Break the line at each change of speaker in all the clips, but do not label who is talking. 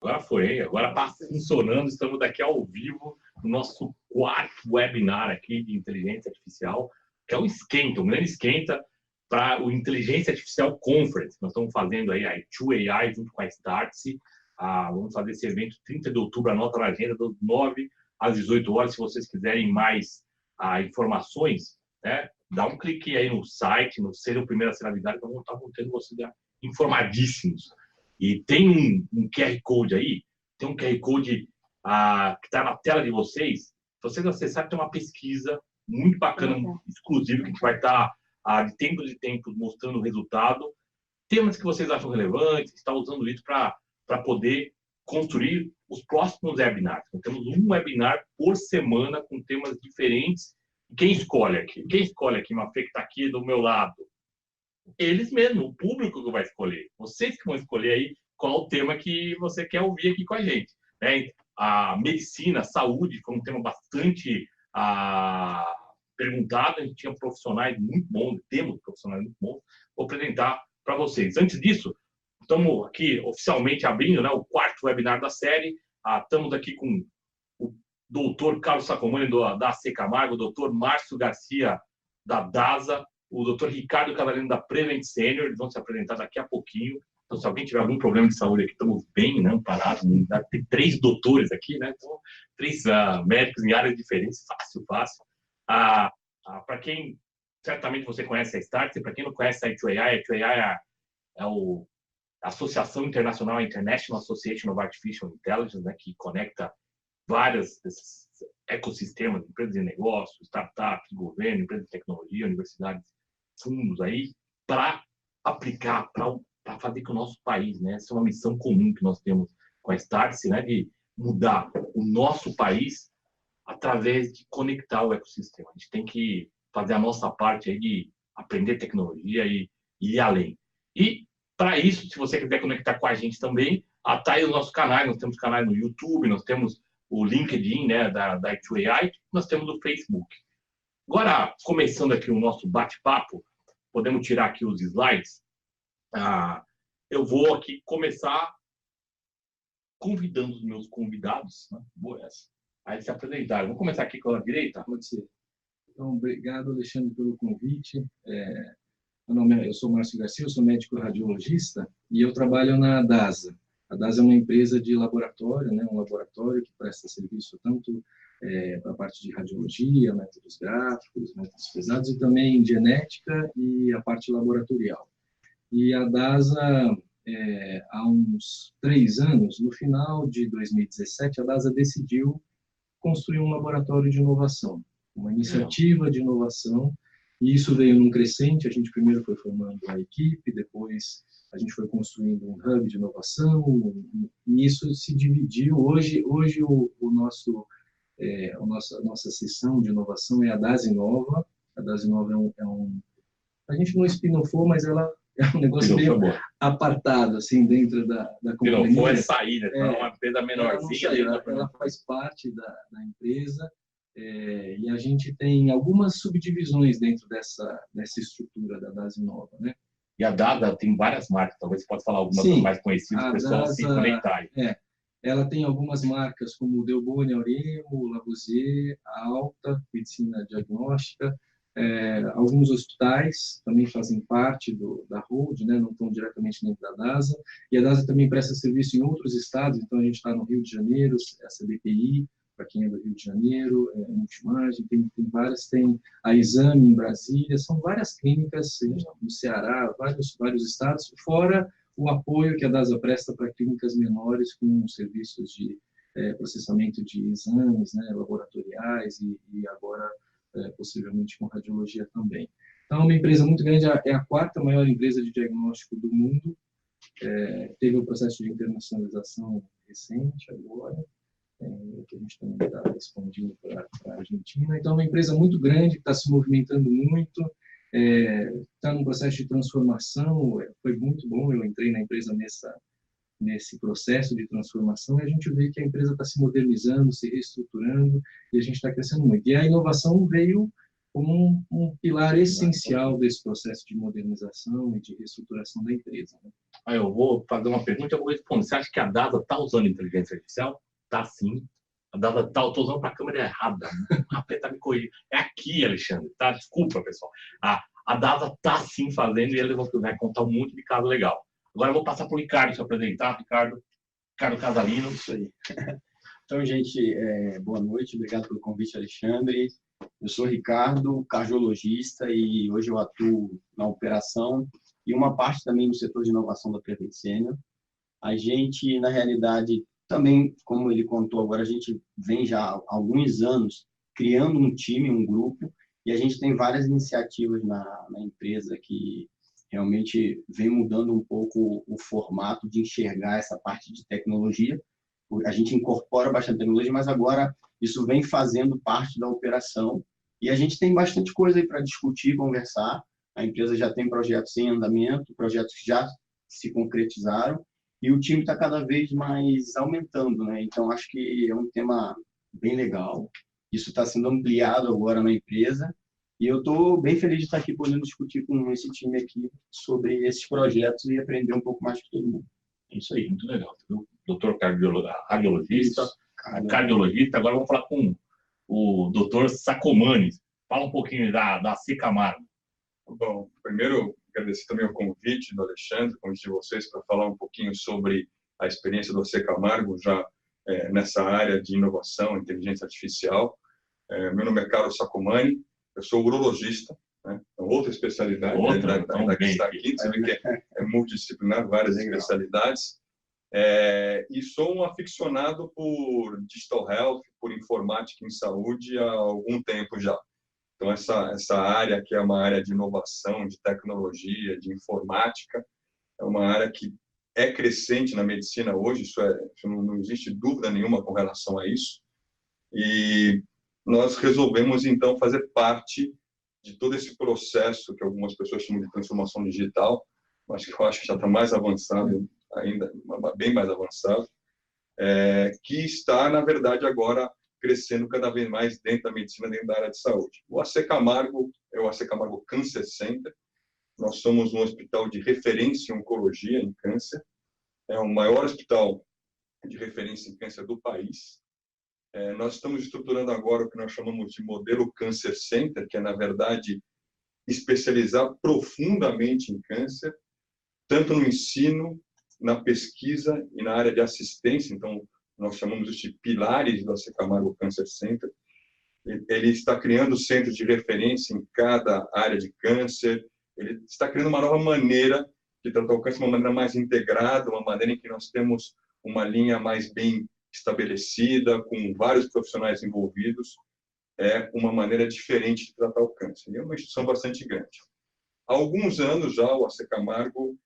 Agora foi, hein? Agora está funcionando, estamos aqui ao vivo no nosso quarto webinar aqui de inteligência artificial, que é o Esquenta, o grande esquenta para o Inteligência Artificial Conference. Nós estamos fazendo aí a I2AI junto com a Startse. Vamos fazer esse evento 30 de outubro, anota na agenda, das 9 às 18 horas. Se vocês quiserem mais informações, né, dá um clique aí no site, no Seja o Primeiro a Ser Avisado, que nós vamos estar mantendo vocês informadíssimos. E tem um QR Code aí, tem um QR Code que está na tela de vocês. Se vocês acessarem, tem uma pesquisa muito bacana, exclusiva, que a gente vai estar de tempo em tempo mostrando o resultado. Temas que vocês acham relevantes, está usando isso para poder construir os próximos webinars. Então, temos um webinar por semana com temas diferentes. Quem escolhe aqui? Quem escolhe aqui, Mafê, que está aqui do meu lado? Eles mesmos, o público que vai escolher. Vocês que vão escolher aí qual o tema que você quer ouvir aqui com a gente. Né? A medicina, a saúde, foi um tema bastante perguntado. A gente tinha profissionais muito bons, temos profissionais muito bons. Vou apresentar para vocês. Antes disso, estamos aqui oficialmente abrindo, né, o quarto webinar da série. Estamos aqui com o doutor Carlos Sacomani, da AC Camargo, o doutor Márcio Garcia, da DASA, o doutor Ricardo Cavalino, da Prevent Senior. Eles vão se apresentar daqui a pouquinho. Então, se alguém tiver algum problema de saúde aqui, estamos bem, né, parados. Tem 3 doutores aqui, né? Então, 3 médicos em áreas diferentes, fácil. Para quem, certamente você conhece a Startse, para quem não conhece a I2AI é a Associação Internacional, International Association of Artificial Intelligence, né, que conecta vários desses ecossistemas, empresas de negócios, startups, governo, empresas de tecnologia, universidades, fundos aí, para aplicar, para fazer com o nosso país, né? Essa é uma missão comum que nós temos com a Startse, né, de mudar o nosso país através de conectar o ecossistema. A gente tem que fazer a nossa parte aí de aprender tecnologia e ir além. E, para isso, se você quiser conectar com a gente também, tá aí os nossos canais. Nós temos canais no YouTube, nós temos o LinkedIn, né, da I2AI, nós temos o Facebook. Agora, começando aqui o nosso bate-papo, podemos tirar aqui os slides. Eu vou aqui começar convidando os meus convidados, né? Boa essa. Aí se apresentarem. Vou começar aqui com a direita.
Pode ser. Então, obrigado, Alexandre, pelo convite. Eu sou Márcio Garcia, eu sou médico radiologista e eu trabalho na DASA. A DASA é uma empresa de laboratório, né, um laboratório que presta serviço tanto para a parte de radiologia, métodos gráficos, métodos pesados, e também genética e a parte laboratorial. E a DASA, há uns 3 anos, no final de 2017, a DASA decidiu construir um laboratório de inovação, uma iniciativa de inovação, e isso veio num crescente. A gente primeiro foi formando a equipe, depois a gente foi construindo um hub de inovação, e isso se dividiu. Hoje a nossa seção de inovação é a DASA Inova. A DASA Inova a gente não spin-offou, mas ela é um negócio meio apartado, assim, dentro da companhia.
Spin-offou é sair, né? É uma empresa menorzinha.
Ela faz parte da empresa, e a gente tem algumas subdivisões dentro dessa estrutura da DASA Inova, né?
E a DASA tem várias marcas, talvez você possa falar algumas das mais conhecidas, para o pessoal se conectar.
Ela tem algumas marcas como Delboni, Auremo, Lavoisier, a Alta, Medicina Diagnóstica. Alguns hospitais também fazem parte da Hold, né, não estão diretamente dentro da DASA, e a DASA também presta serviço em outros estados. Então a gente está no Rio de Janeiro, a CBPI, para quem é do Rio de Janeiro, Multimagem, tem várias, tem a Exame em Brasília, são várias clínicas no Ceará, vários estados, fora o apoio que a DASA presta para clínicas menores com serviços de processamento de exames, né, laboratoriais, e agora possivelmente com radiologia também. Então, é uma empresa muito grande, é a 4ª maior empresa de diagnóstico do mundo. Teve um processo de internacionalização recente agora, que a gente também está expandindo para a Argentina. Então, é uma empresa muito grande, que está se movimentando muito, está num processo de transformação. Foi muito bom, eu entrei na empresa nesse processo de transformação, e a gente vê que a empresa está se modernizando, se reestruturando, e a gente está crescendo muito. E a inovação veio como um pilar essencial desse processo de modernização e de reestruturação da empresa, né?
Aí eu vou fazer uma pergunta e eu vou responder. Você acha que a DASA está usando inteligência artificial? Tá sim. A DASA tá, eu tô usando para a câmera errada. O rapaz tá me corrigindo. É aqui, Alexandre, tá? Desculpa, pessoal. A DASA tá sim fazendo e ele vai contar um monte de caso legal. Agora eu vou passar para o Ricardo se apresentar. Ricardo Casalino.
Isso aí. Então, gente, boa noite. Obrigado pelo convite, Alexandre. Eu sou Ricardo, cardiologista, e hoje eu atuo na operação e uma parte também no setor de inovação da Prevent Senior. A gente, na realidade, também, como ele contou agora, a gente vem já há alguns anos criando um time, um grupo, e a gente tem várias iniciativas na empresa que realmente vem mudando um pouco o formato de enxergar essa parte de tecnologia. A gente incorpora bastante tecnologia, mas agora isso vem fazendo parte da operação e a gente tem bastante coisa aí para discutir, conversar. A empresa já tem projetos em andamento, projetos que já se concretizaram e o time está cada vez mais aumentando, né? Então, acho que é um tema bem legal. Isso está sendo ampliado agora na empresa e eu estou bem feliz de estar aqui podendo discutir com esse time aqui sobre esses projetos e aprender um pouco mais com todo mundo.
É isso aí, muito legal. Doutor cardiologista, cardiologista. Agora vamos falar com o doutor Sacomani. Fala um pouquinho da Secamargo.
Bom, primeiro, agradecer também o convite do Alexandre, o convite de vocês para falar um pouquinho sobre a experiência do Secamargo já nessa área de inovação, inteligência artificial. Meu nome é Carlos Sacomani, eu sou urologista, né? É outra especialidade da que está aqui, você vê que é multidisciplinar, várias especialidades. E sou um aficionado por digital health, por informática em saúde há algum tempo já. Então, essa área que é uma área de inovação, de tecnologia, de informática, é uma área que é crescente na medicina hoje, isso não existe dúvida nenhuma com relação a isso. E nós resolvemos, então, fazer parte de todo esse processo que algumas pessoas chamam de transformação digital, mas que eu acho que já está mais avançado ainda, bem mais avançado, que está, na verdade, agora crescendo cada vez mais dentro da medicina, dentro da área de saúde. O AC Camargo é o AC Camargo Cancer Center. Nós somos um hospital de referência em oncologia, em câncer. É o maior hospital de referência em câncer do país. Nós estamos estruturando agora o que nós chamamos de modelo Cancer Center, que é, na verdade, especializar profundamente em câncer, tanto no ensino, na pesquisa e na área de assistência. Então, nós chamamos de pilares do AC Camargo Cancer Center. Ele está criando centros de referência em cada área de câncer. Ele está criando uma nova maneira de tratar o câncer, uma maneira mais integrada, uma maneira em que nós temos uma linha mais bem estabelecida, com vários profissionais envolvidos. É uma maneira diferente de tratar o câncer. É uma instituição bastante grande. Há alguns anos já, o AC Camargo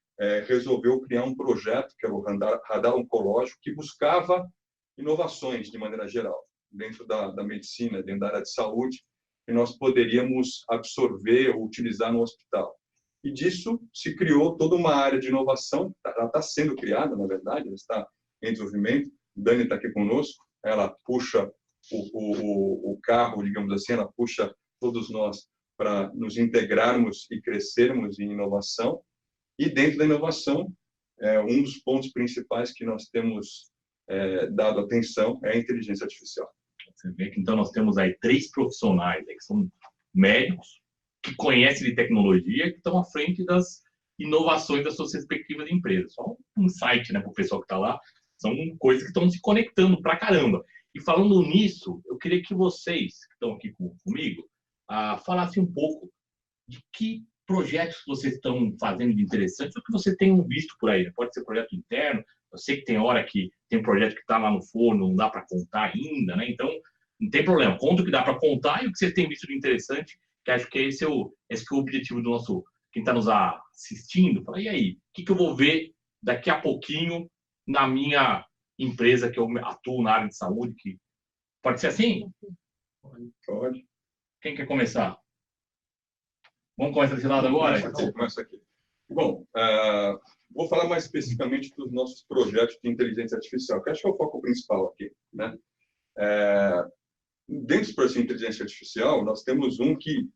resolveu criar um projeto, que era o Radar Oncológico, que buscava inovações, de maneira geral, dentro da medicina, dentro da área de saúde, que nós poderíamos absorver ou utilizar no hospital. E disso se criou toda uma área de inovação, ela está sendo criada, na verdade, ela está em desenvolvimento. Dani está aqui conosco, ela puxa o carro, digamos assim, ela puxa todos nós para nos integrarmos e crescermos em inovação. E dentro da inovação, um dos pontos principais que nós temos dado atenção é a inteligência artificial.
Você vê que então nós temos aí 3 profissionais que são médicos, que conhecem de tecnologia, que estão à frente das inovações das suas respectivas empresas. Só um insight, né, para o pessoal que está lá, são coisas que estão se conectando pra caramba. E falando nisso, eu queria que vocês, que estão aqui comigo, falassem um pouco de que projetos vocês estão fazendo de interessante, ou que vocês tenham visto por aí. Pode ser projeto interno, eu sei que tem hora que tem projeto que está lá no forno, não dá para contar ainda, né? Então, não tem problema. Conta o que dá para contar e o que vocês têm visto de interessante, que acho que esse é o objetivo do nosso, quem está nos assistindo. Fala, e aí, o que eu vou ver daqui a pouquinho na minha empresa que eu atuo na área de saúde? Que... Pode ser assim?
Pode.
Quem quer começar? Vamos começar desse lado agora?
Começa aqui. Bom, vou falar mais especificamente dos nossos projetos de inteligência artificial, que acho que é o foco principal aqui, né? Dentro dos projetos de inteligência artificial, nós temos um que,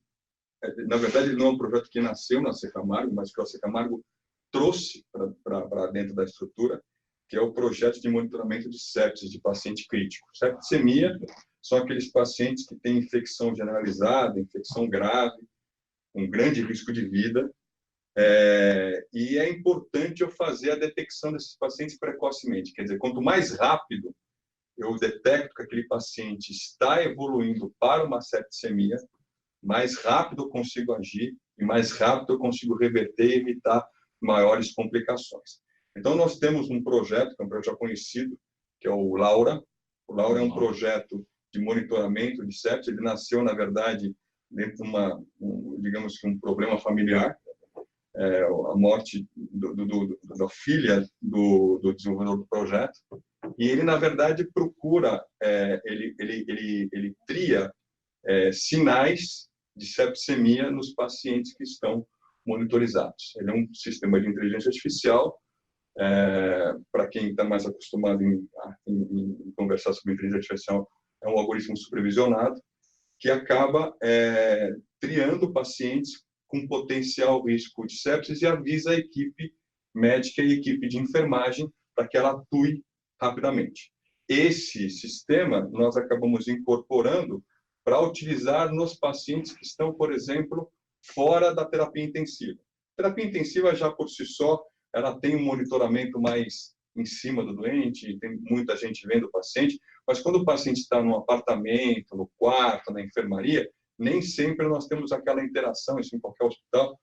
na verdade, ele não é um projeto que nasceu na AC Camargo, mas que o AC Camargo trouxe para dentro da estrutura, que é o projeto de monitoramento de sepsis de paciente crítico. Septicemia são aqueles pacientes que têm infecção generalizada, infecção grave, um grande risco de vida, e é importante eu fazer a detecção desses pacientes precocemente. Quer dizer, quanto mais rápido eu detecto que aquele paciente está evoluindo para uma septicemia, mais rápido eu consigo agir e mais rápido eu consigo reverter e evitar maiores complicações. Então, nós temos um projeto, que é um projeto conhecido, que é o LAURA. O LAURA é um projeto de monitoramento de sepsis. Ele nasceu, na verdade, dentro de digamos que um problema familiar, a morte da filha do desenvolvedor do projeto. E ele, na verdade, procura, ele tria sinais de septicemia nos pacientes que estão monitorizados. Ele é um sistema de inteligência artificial, para quem está mais acostumado em conversar sobre inteligência artificial, é um algoritmo supervisionado que acaba triando pacientes com potencial risco de sepsis e avisa a equipe médica e a equipe de enfermagem para que ela atue rapidamente. Esse sistema nós acabamos incorporando para utilizar nos pacientes que estão, por exemplo, fora da terapia intensiva. A terapia intensiva, já por si só, ela tem um monitoramento mais em cima do doente, tem muita gente vendo o paciente, mas quando o paciente está no apartamento, no quarto, na enfermaria, nem sempre nós temos aquela interação, isso em qualquer hospital,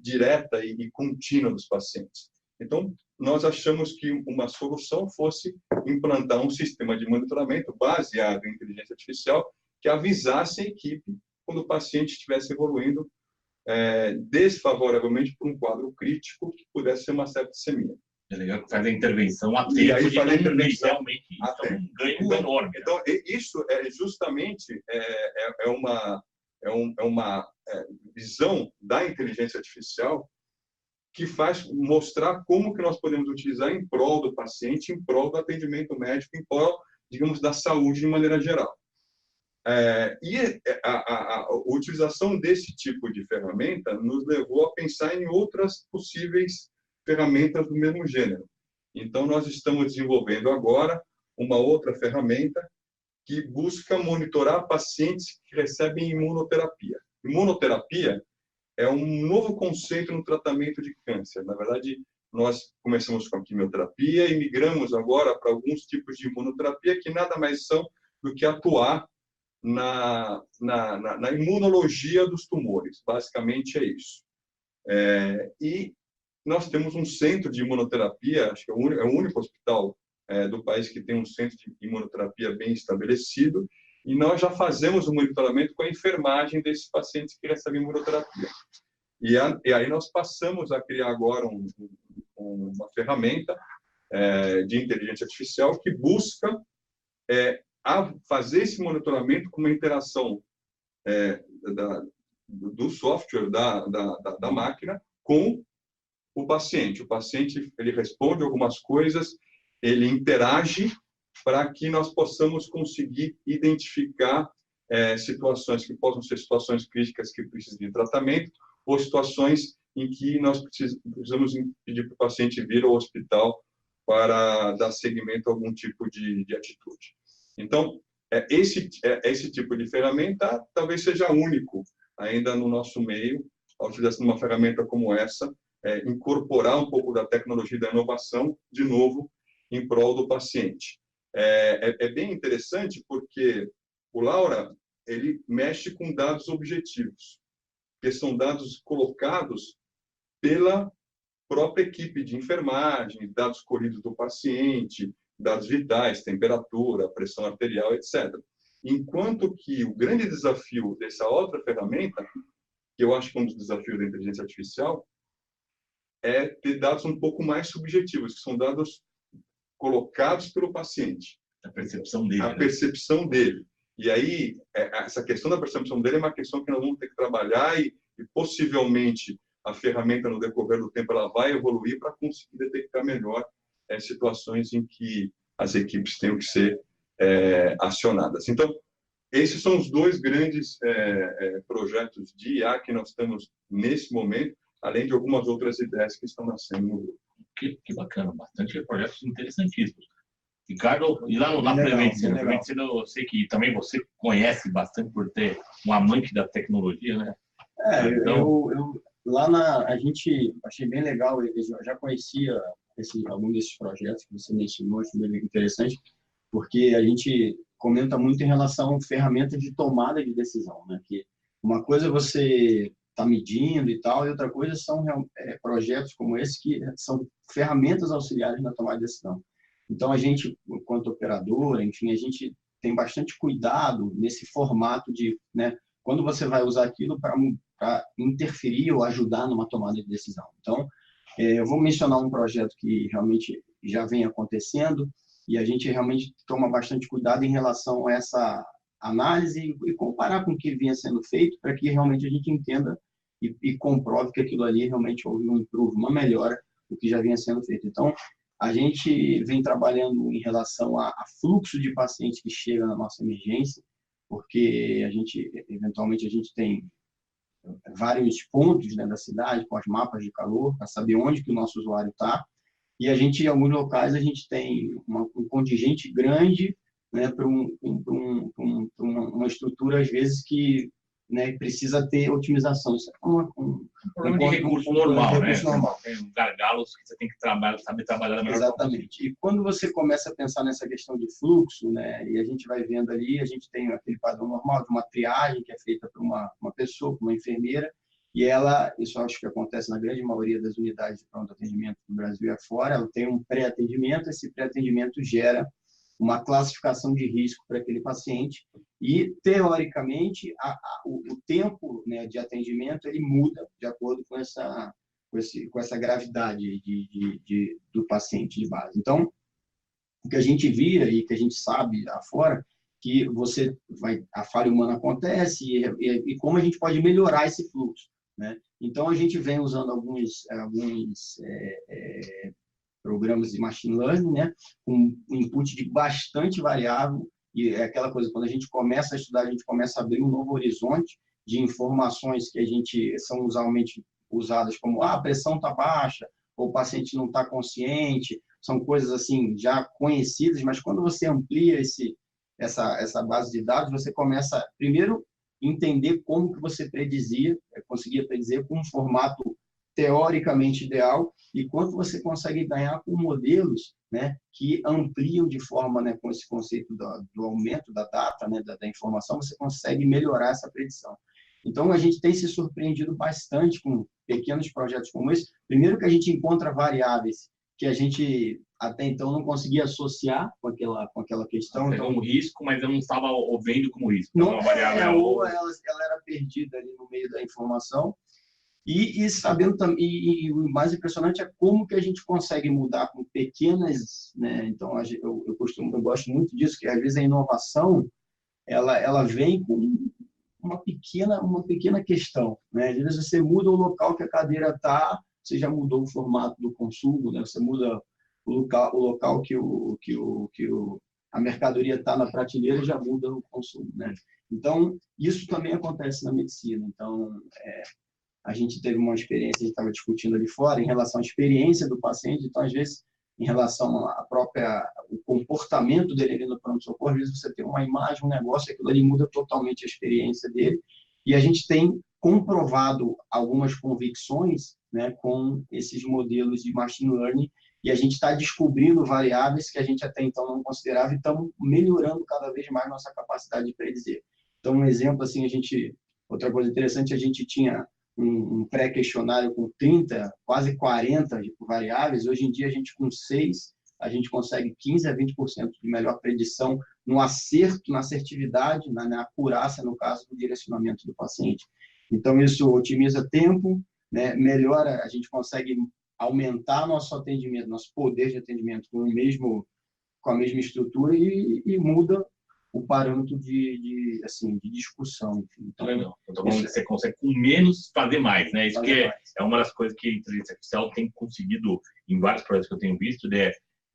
direta e contínua dos pacientes. Então, nós achamos que uma solução fosse implantar um sistema de monitoramento baseado em inteligência artificial que avisasse a equipe quando o paciente estivesse evoluindo desfavoravelmente para um quadro crítico que pudesse ser uma septicemia.
É legal que faz a intervenção a tempo,
e aí faz a intervenção
realmente isso é um ganho enorme.
Então, isso é justamente uma visão da inteligência artificial que faz mostrar como que nós podemos utilizar em prol do paciente, em prol do atendimento médico, em prol, digamos, da saúde de maneira geral. A utilização desse tipo de ferramenta nos levou a pensar em outras possíveis ferramentas do mesmo gênero. Então, nós estamos desenvolvendo agora uma outra ferramenta que busca monitorar pacientes que recebem imunoterapia. Imunoterapia é um novo conceito no tratamento de câncer. Na verdade, nós começamos com a quimioterapia e migramos agora para alguns tipos de imunoterapia que nada mais são do que atuar na imunologia dos tumores. Basicamente é isso. E nós temos um centro de imunoterapia, acho que é o único hospital do país que tem um centro de imunoterapia bem estabelecido, e nós já fazemos o monitoramento com a enfermagem desses pacientes que recebem imunoterapia. E aí nós passamos a criar agora uma ferramenta de inteligência artificial que busca fazer esse monitoramento com uma interação do software da máquina com o paciente. O paciente, ele responde algumas coisas, ele interage para que nós possamos conseguir identificar situações que possam ser situações críticas que precisam de tratamento ou situações em que nós precisamos pedir para o paciente vir ao hospital para dar seguimento a algum tipo de atitude. Então, esse tipo de ferramenta talvez seja único ainda no nosso meio, a utilização de uma ferramenta como essa, incorporar um pouco da tecnologia e da inovação, de novo, em prol do paciente. É bem interessante porque o LAURA, ele mexe com dados objetivos, que são dados colocados pela própria equipe de enfermagem, dados colhidos do paciente, dados vitais, temperatura, pressão arterial, etc. Enquanto que o grande desafio dessa outra ferramenta, que eu acho que é um dos desafios da inteligência artificial, é ter dados um pouco mais subjetivos, que são dados colocados pelo paciente.
A percepção dele.
A percepção dele. E aí, essa questão da percepção dele é uma questão que nós vamos ter que trabalhar e possivelmente a ferramenta, no decorrer do tempo, ela vai evoluir para conseguir detectar melhor situações em que as equipes tenham que ser acionadas. Então, esses são os dois grandes projetos de IA que nós estamos nesse momento. além de algumas outras ideias que estão nascendo.
Que bacana, bastante projetos interessantíssimos. Ricardo, e lá na
Legal,
Prevent-Seno,
legal.
Prevent-Seno, eu sei que também você conhece bastante por ter um amante da tecnologia, né? Então,
A gente achei bem legal, eu já conhecia algum desses projetos que você mencionou, achei bem interessante, porque a gente comenta muito em relação a ferramentas de tomada de decisão, né? Que uma coisa é você está medindo e tal, e outra coisa são projetos como esse que são ferramentas auxiliares na tomada de decisão. Então, a gente, enquanto operador, enfim, a gente tem bastante cuidado nesse formato de, né, quando você vai usar aquilo para interferir ou ajudar numa tomada de decisão. Então, eu vou mencionar um projeto que realmente já vem acontecendo e a gente realmente toma bastante cuidado em relação a essa análise e comparar com o que vinha sendo feito para que realmente a gente entenda e comprove que aquilo ali realmente houve um improve, uma melhora do que já vinha sendo feito. Então, a gente vem trabalhando em relação a fluxo de pacientes que chega na nossa emergência, porque eventualmente a gente tem vários pontos, né, da cidade com os mapas de calor para saber onde que o nosso usuário está, e a gente, em alguns locais, a gente tem um contingente grande, né, para uma estrutura, às vezes, que, né, precisa ter otimização. Isso é
um problema de recurso normal, né?
normal.
Tem gargalos que você tem que saber trabalhar da melhor forma.
Exatamente. E quando você começa a pensar nessa questão de fluxo, né, e a gente vai vendo ali, a gente tem aquele padrão normal de uma triagem que é feita por uma pessoa, por uma enfermeira, e isso eu acho que acontece na grande maioria das unidades de pronto atendimento do Brasil e afora, ela tem um pré-atendimento, esse pré-atendimento gera uma classificação de risco para aquele paciente e, teoricamente, o tempo, né, de atendimento ele muda de acordo com essa gravidade do paciente de base. Então, o que a gente via e que a gente sabe afora, que a falha humana acontece e como a gente pode melhorar esse fluxo, né? Então, a gente vem usando alguns programas de machine learning, né, com um input de bastante variável, e é aquela coisa, quando a gente começa a estudar, a gente começa a abrir um novo horizonte de informações que são usualmente usadas como, a pressão está baixa, ou o paciente não está consciente, são coisas assim, já conhecidas, mas quando você amplia essa base de dados, você começa, primeiro, entender como que você conseguia predizer com um formato teoricamente ideal e quanto você consegue ganhar com modelos, né, que ampliam de forma, né, com esse conceito do aumento da data, né, da informação, você consegue melhorar essa predição. Então, a gente tem se surpreendido bastante com pequenos projetos como esse. Primeiro que a gente encontra variáveis que a gente até então não conseguia associar com aquela questão.
Então, um risco, mas eu não estava vendo como risco.
Não,
uma variável
ou ela era perdida ali no meio da informação. E sabendo também, e o mais impressionante é como que a gente consegue mudar com pequenas, né? Então eu gosto muito disso, que às vezes a inovação ela vem com uma pequena questão, né? Às vezes você muda o local que a cadeira está, você já mudou o formato do consumo, né? Você muda o local que a mercadoria está na prateleira, já muda o consumo, né? Então isso também acontece na medicina. Então a gente teve uma experiência, a gente estava discutindo ali fora, em relação à experiência do paciente, então, às vezes, em relação o comportamento dele ali no pronto-socorro, às vezes você tem uma imagem, um negócio, aquilo ali muda totalmente a experiência dele, e a gente tem comprovado algumas convicções, né, com esses modelos de machine learning, e a gente está descobrindo variáveis que a gente até então não considerava, e estamos melhorando cada vez mais nossa capacidade de predizer. Então, um exemplo, assim, outra coisa interessante, a gente tinha um pré-questionário com 30, quase 40 variáveis. Hoje em dia, a gente com 6, a gente consegue 15 a 20% de melhor predição no acerto, na assertividade, na acurácia, no caso do direcionamento do paciente. Então, isso otimiza tempo, né? Melhora, a gente consegue aumentar nosso atendimento, nosso poder de atendimento com a mesma estrutura e muda o parâmetro de discussão. Enfim.
Então, você consegue com menos fazer mais, né? Isso que é uma das coisas que a inteligência artificial tem conseguido, em vários projetos que eu tenho visto,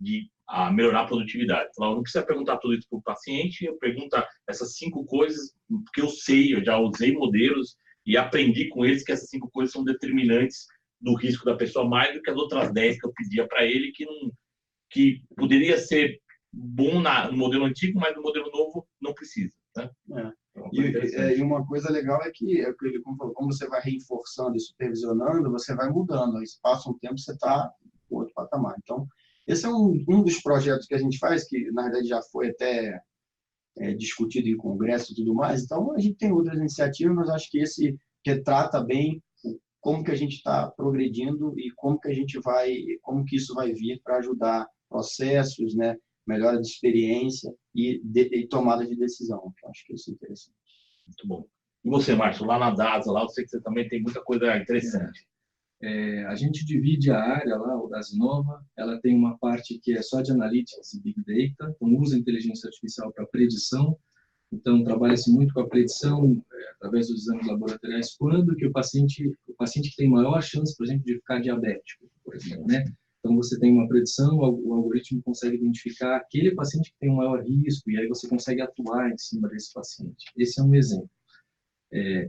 de melhorar a produtividade. Então, eu não precisa perguntar tudo isso para o paciente, eu pergunto essas 5 coisas, porque eu já usei modelos e aprendi com eles que essas 5 coisas são determinantes do risco da pessoa mais do que as outras 10 que eu pedia para ele, que poderia ser bom no modelo antigo, mas no modelo novo não precisa, né?
E uma coisa legal é que como você vai reforçando e supervisionando, você vai mudando. Aí, se passa um tempo, você está em outro patamar. Então, esse é um dos projetos que a gente faz, que, na verdade, já foi até discutido em congresso e tudo mais. Então, a gente tem outras iniciativas, mas acho que esse retrata bem como que a gente está progredindo e como que isso vai vir para ajudar processos, né? Melhora de experiência e tomada de decisão. Eu acho que isso é interessante.
Muito bom. E você, Márcio, lá na DASA, lá eu sei que você também tem muita coisa interessante.
A gente divide a área lá, o Dasinova, ela tem uma parte que é só de Analytics e Big Data, então usa inteligência artificial para predição, então trabalha-se muito com a predição através dos exames laboratoriais, quando que o paciente que tem maior chance, por exemplo, de ficar diabético, por exemplo, né? Então, você tem uma predição, o algoritmo consegue identificar aquele paciente que tem um maior risco, e aí você consegue atuar em cima desse paciente. Esse é um exemplo.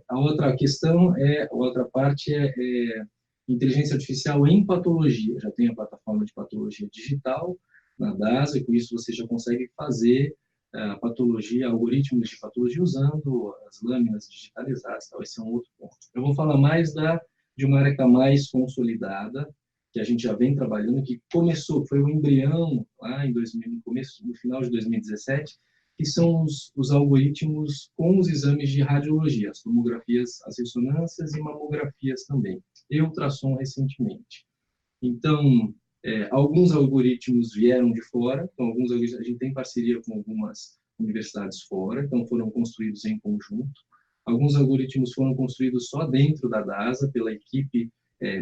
A outra questão, a outra parte é inteligência artificial em patologia. Já tem a plataforma de patologia digital na DASA, e com isso você já consegue fazer patologia, algoritmos de patologia usando as lâminas digitalizadas. Tal. Esse é um outro ponto. Eu vou falar mais de uma área que está mais consolidada, que a gente já vem trabalhando, que foi o embrião lá no final de 2017, que são os algoritmos com os exames de radiologia, as tomografias, as ressonâncias e mamografias também, e ultrassom recentemente. Então, alguns algoritmos vieram de fora, então a gente tem parceria com algumas universidades fora, então foram construídos em conjunto. Alguns algoritmos foram construídos só dentro da DASA, pela equipe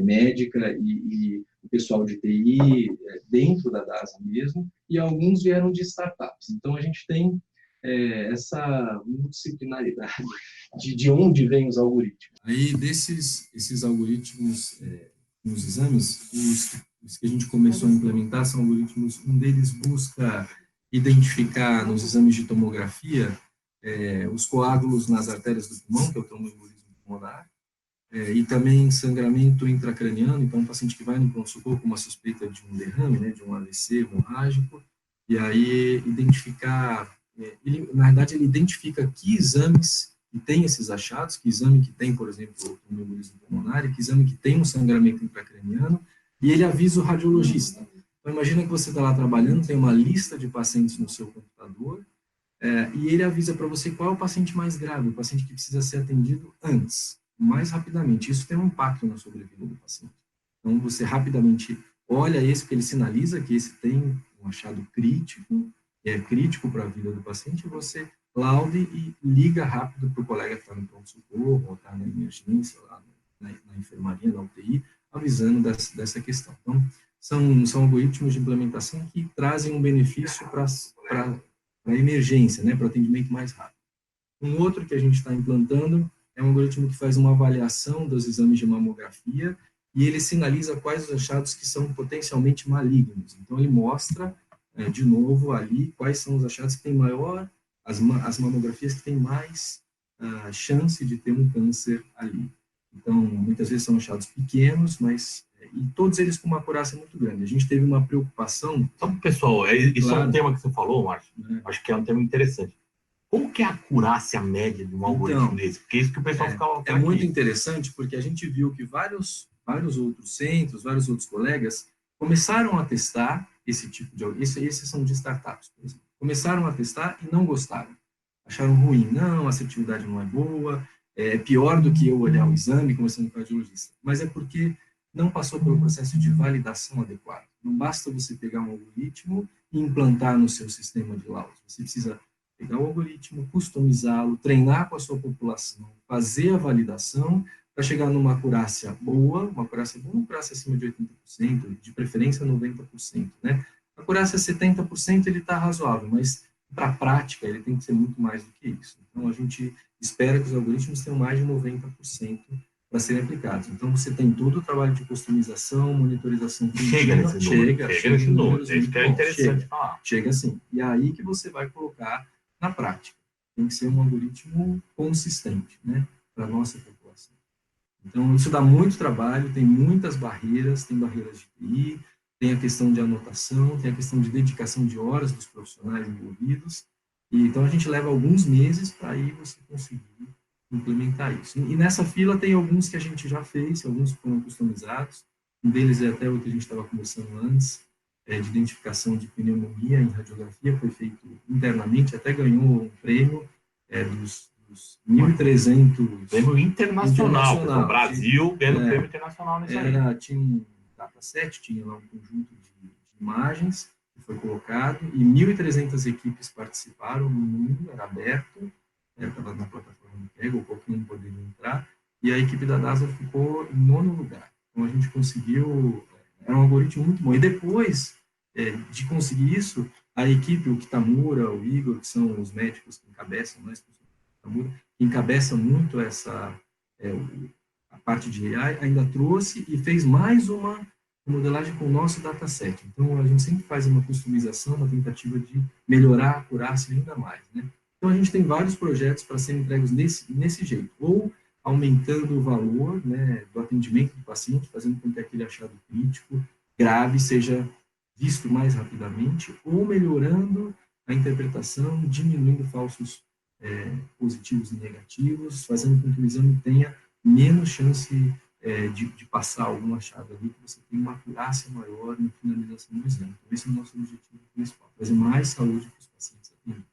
médica e o pessoal de TI dentro da DASA mesmo, e alguns vieram de startups. Então, a gente tem essa multidisciplinaridade de onde vêm os algoritmos. Aí, esses algoritmos nos exames, os que a gente começou a implementar são algoritmos, um deles busca identificar nos exames de tomografia os coágulos nas artérias do pulmão, que é o tromboembolismo pulmonar, e também sangramento intracraniano, então um paciente que vai no pronto-socorro com uma suspeita de um derrame, né, de um AVC hemorrágico, e aí identificar, na verdade ele identifica que exames que tem esses achados, que exame que tem, por exemplo, o tromboembolismo pulmonar, e que exame que tem um sangramento intracraniano, e ele avisa o radiologista. Então imagina que você está lá trabalhando, tem uma lista de pacientes no seu computador, e ele avisa para você qual é o paciente mais grave, o paciente que precisa ser atendido antes, mais rapidamente. Isso tem um impacto na sobrevida do paciente. Então, você rapidamente olha esse, porque ele sinaliza que esse tem um achado crítico, é crítico para a vida do paciente, e você laude e liga rápido para o colega que está no pronto-socorro, ou está na emergência, lá na enfermaria, na UTI, avisando dessa questão. Então, são algoritmos de implementação que trazem um benefício para a emergência, né, para o atendimento mais rápido. Um outro que a gente está implantando é um algoritmo que faz uma avaliação dos exames de mamografia e ele sinaliza quais os achados que são potencialmente malignos. Então, ele mostra, de novo, ali, quais são os achados que têm maior, as mamografias que têm mais chance de ter um câncer ali. Então, muitas vezes são achados pequenos, mas e todos eles com uma acurácia muito grande. A gente teve uma preocupação...
Então, pessoal, isso é um tema que você falou, Márcio, acho que é um tema interessante. Como que é a acurácia média de um algoritmo desse? Porque é isso que o pessoal ficava...
É muito interessante, porque a gente viu que vários outros centros, vários outros colegas começaram a testar esse tipo de... Esses são de startups, por exemplo. Começaram a testar e não gostaram. Acharam ruim. Não, a assertividade não é boa, é pior do que eu olhar o exame, conversando com o cardiologista. Mas é porque não passou pelo processo de validação adequado. Não basta você pegar um algoritmo e implantar no seu sistema de laudos. Você precisa pegar o algoritmo, customizá-lo, treinar com a sua população, fazer a validação para chegar numa acurácia boa, uma acurácia acima de 80%, de preferência 90%, né? A acurácia 70% ele está razoável, mas para a prática ele tem que ser muito mais do que isso. Então a gente espera que os algoritmos tenham mais de 90% para serem aplicados. Então você tem todo o trabalho de customização, monitorização
chega nesse número, isso que é interessante falar.
Chega sim. E é aí que você vai colocar na prática. Tem que ser um algoritmo consistente, né, para a nossa população. Então, isso dá muito trabalho, tem muitas barreiras, tem barreiras de TI, tem a questão de anotação, tem a questão de dedicação de horas dos profissionais envolvidos, e então a gente leva alguns meses para aí você conseguir implementar isso. E nessa fila tem alguns que a gente já fez, alguns foram customizados, um deles é até o que a gente estava conversando antes, de identificação de pneumonia em radiografia, foi feito internamente, até ganhou um prêmio dos 1.300...
Prêmio internacional. O Brasil ganhando prêmio internacional nisso aí.
Tinha um dataset, tinha lá um conjunto de imagens que foi colocado, e 1.300 equipes participaram no mundo, era aberto, estava na plataforma do Pega, qualquer um poderia entrar, e a equipe da NASA ficou em 9º lugar. Então, a gente conseguiu... Era um algoritmo muito bom. E depois de conseguir isso, a equipe, o Kitamura, o Igor, que são os médicos que encabeçam, né, que encabeçam muito a parte de AI, ainda trouxe e fez mais uma modelagem com o nosso dataset. Então, a gente sempre faz uma customização, uma tentativa de melhorar a acurácia ainda mais, né? Então, a gente tem vários projetos para serem entregues nesse jeito, ou aumentando o valor, né, do atendimento do paciente, fazendo com que aquele achado crítico, grave, seja visto mais rapidamente, ou melhorando a interpretação, diminuindo falsos positivos e negativos, fazendo com que o exame tenha menos chance de passar algum achado ali, que você tenha uma acurácia maior na finalização do exame. Então, esse é o nosso objetivo principal, trazer mais saúde para os pacientes atendidos.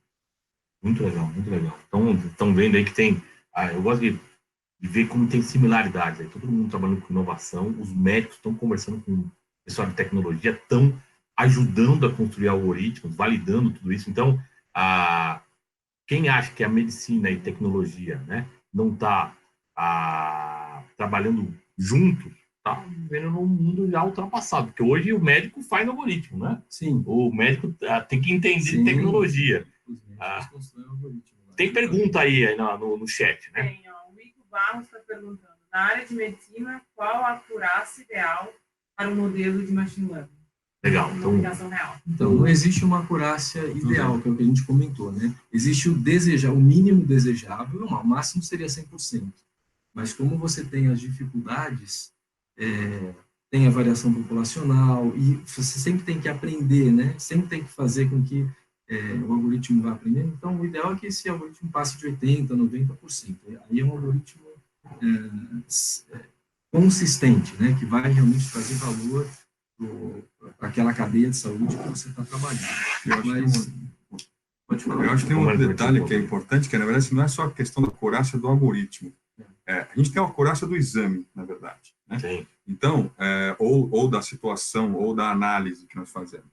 Muito legal, muito legal. Então, estão vendo aí que tem... eu gosto de ver como tem similaridades. Aí. Todo mundo trabalhando com inovação, os médicos estão conversando com o pessoal de tecnologia, estão ajudando a construir algoritmos, validando tudo isso. Então, quem acha que a medicina e tecnologia, né, não está trabalhando juntos, está vivendo num mundo já ultrapassado, porque hoje o médico faz algoritmo, né?
Sim.
O médico tem que entender de tecnologia. Tem pergunta aí no chat, né?
Tem, ó, o Igor Barros está perguntando, na área de medicina, qual a acurácia ideal para o modelo de machine learning?
Legal.
Então, não existe uma acurácia ideal, que é o que a gente comentou, né? Existe o mínimo desejável, o máximo seria 100%. Mas como você tem as dificuldades, tem a variação populacional, e você sempre tem que aprender, né? Sempre tem que fazer com que o algoritmo vá aprendendo. Então, o ideal é que esse algoritmo passe de 80%, 90%. Aí é um algoritmo consistente, né? Que vai realmente trazer valor para aquela cadeia de saúde que você está trabalhando.
Eu acho que tem um detalhe que é importante, que na verdade não é só a questão da acurácia do algoritmo. A gente tem a acurácia do exame, na verdade. Né?
Sim.
Então, ou da situação, ou da análise que nós fazemos.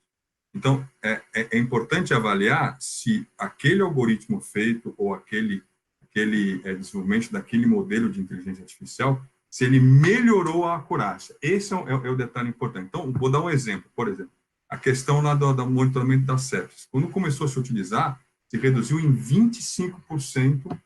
Então, é importante avaliar se aquele algoritmo feito, ou aquele desenvolvimento daquele modelo de inteligência artificial, se ele melhorou a acurácia. Esse é o detalhe importante. Então, vou dar um exemplo. Por exemplo, a questão lá do monitoramento das sepsis. Quando começou a se utilizar, se reduziu em 25%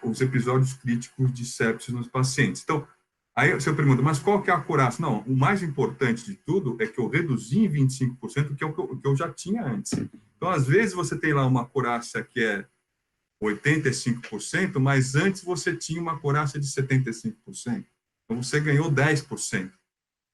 os episódios críticos de sepsis nos pacientes. Então, aí você pergunta, mas qual que é a acurácia? Não, o mais importante de tudo é que eu reduzi em 25%, que é o que eu já tinha antes. Então, às vezes, você tem lá uma acurácia que é 85%, mas antes você tinha uma acurácia de 75%. Então, você ganhou 10%.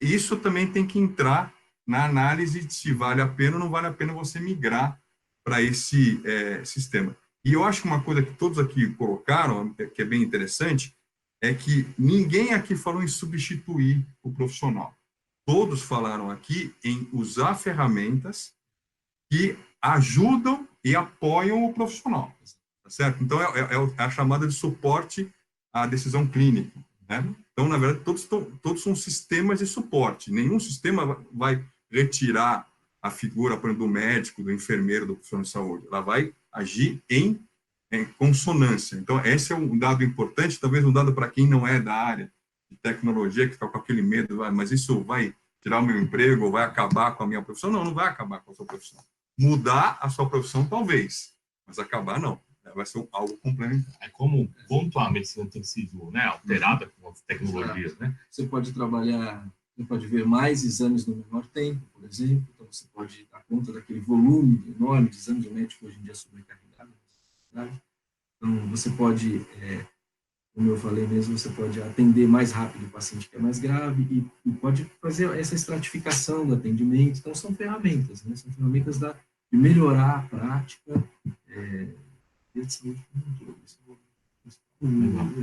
Isso também tem que entrar na análise de se vale a pena ou não vale a pena você migrar para esse sistema. E eu acho que uma coisa que todos aqui colocaram, que é bem interessante, é que ninguém aqui falou em substituir o profissional. Todos falaram aqui em usar ferramentas que ajudam e apoiam o profissional. Tá certo? Então, é a chamada de suporte à decisão clínica. Né? Então, na verdade, todos são sistemas de suporte. Nenhum sistema vai retirar a figura, por exemplo, do médico, do enfermeiro, do profissional de saúde. Ela vai agir em consonância. Então, esse é um dado importante, talvez um dado para quem não é da área de tecnologia, que fica com aquele medo, mas isso vai tirar o meu emprego, ou vai acabar com a minha profissão? Não, não vai acabar com a sua profissão. Mudar a sua profissão, talvez, mas acabar, não. Vai ser algo complementar.
É como quanto a medicina tem sido, né, alterada com as tecnologias, né?
Você pode trabalhar, você pode ver mais exames no menor tempo, por exemplo, então você pode dar conta daquele volume enorme de exames médicos hoje em dia sobrecarregado. Então, você pode como eu falei mesmo, você pode atender mais rápido o paciente que é mais grave e pode fazer essa estratificação do atendimento. Então, são ferramentas, né? São ferramentas de melhorar a prática de saúde como um todo.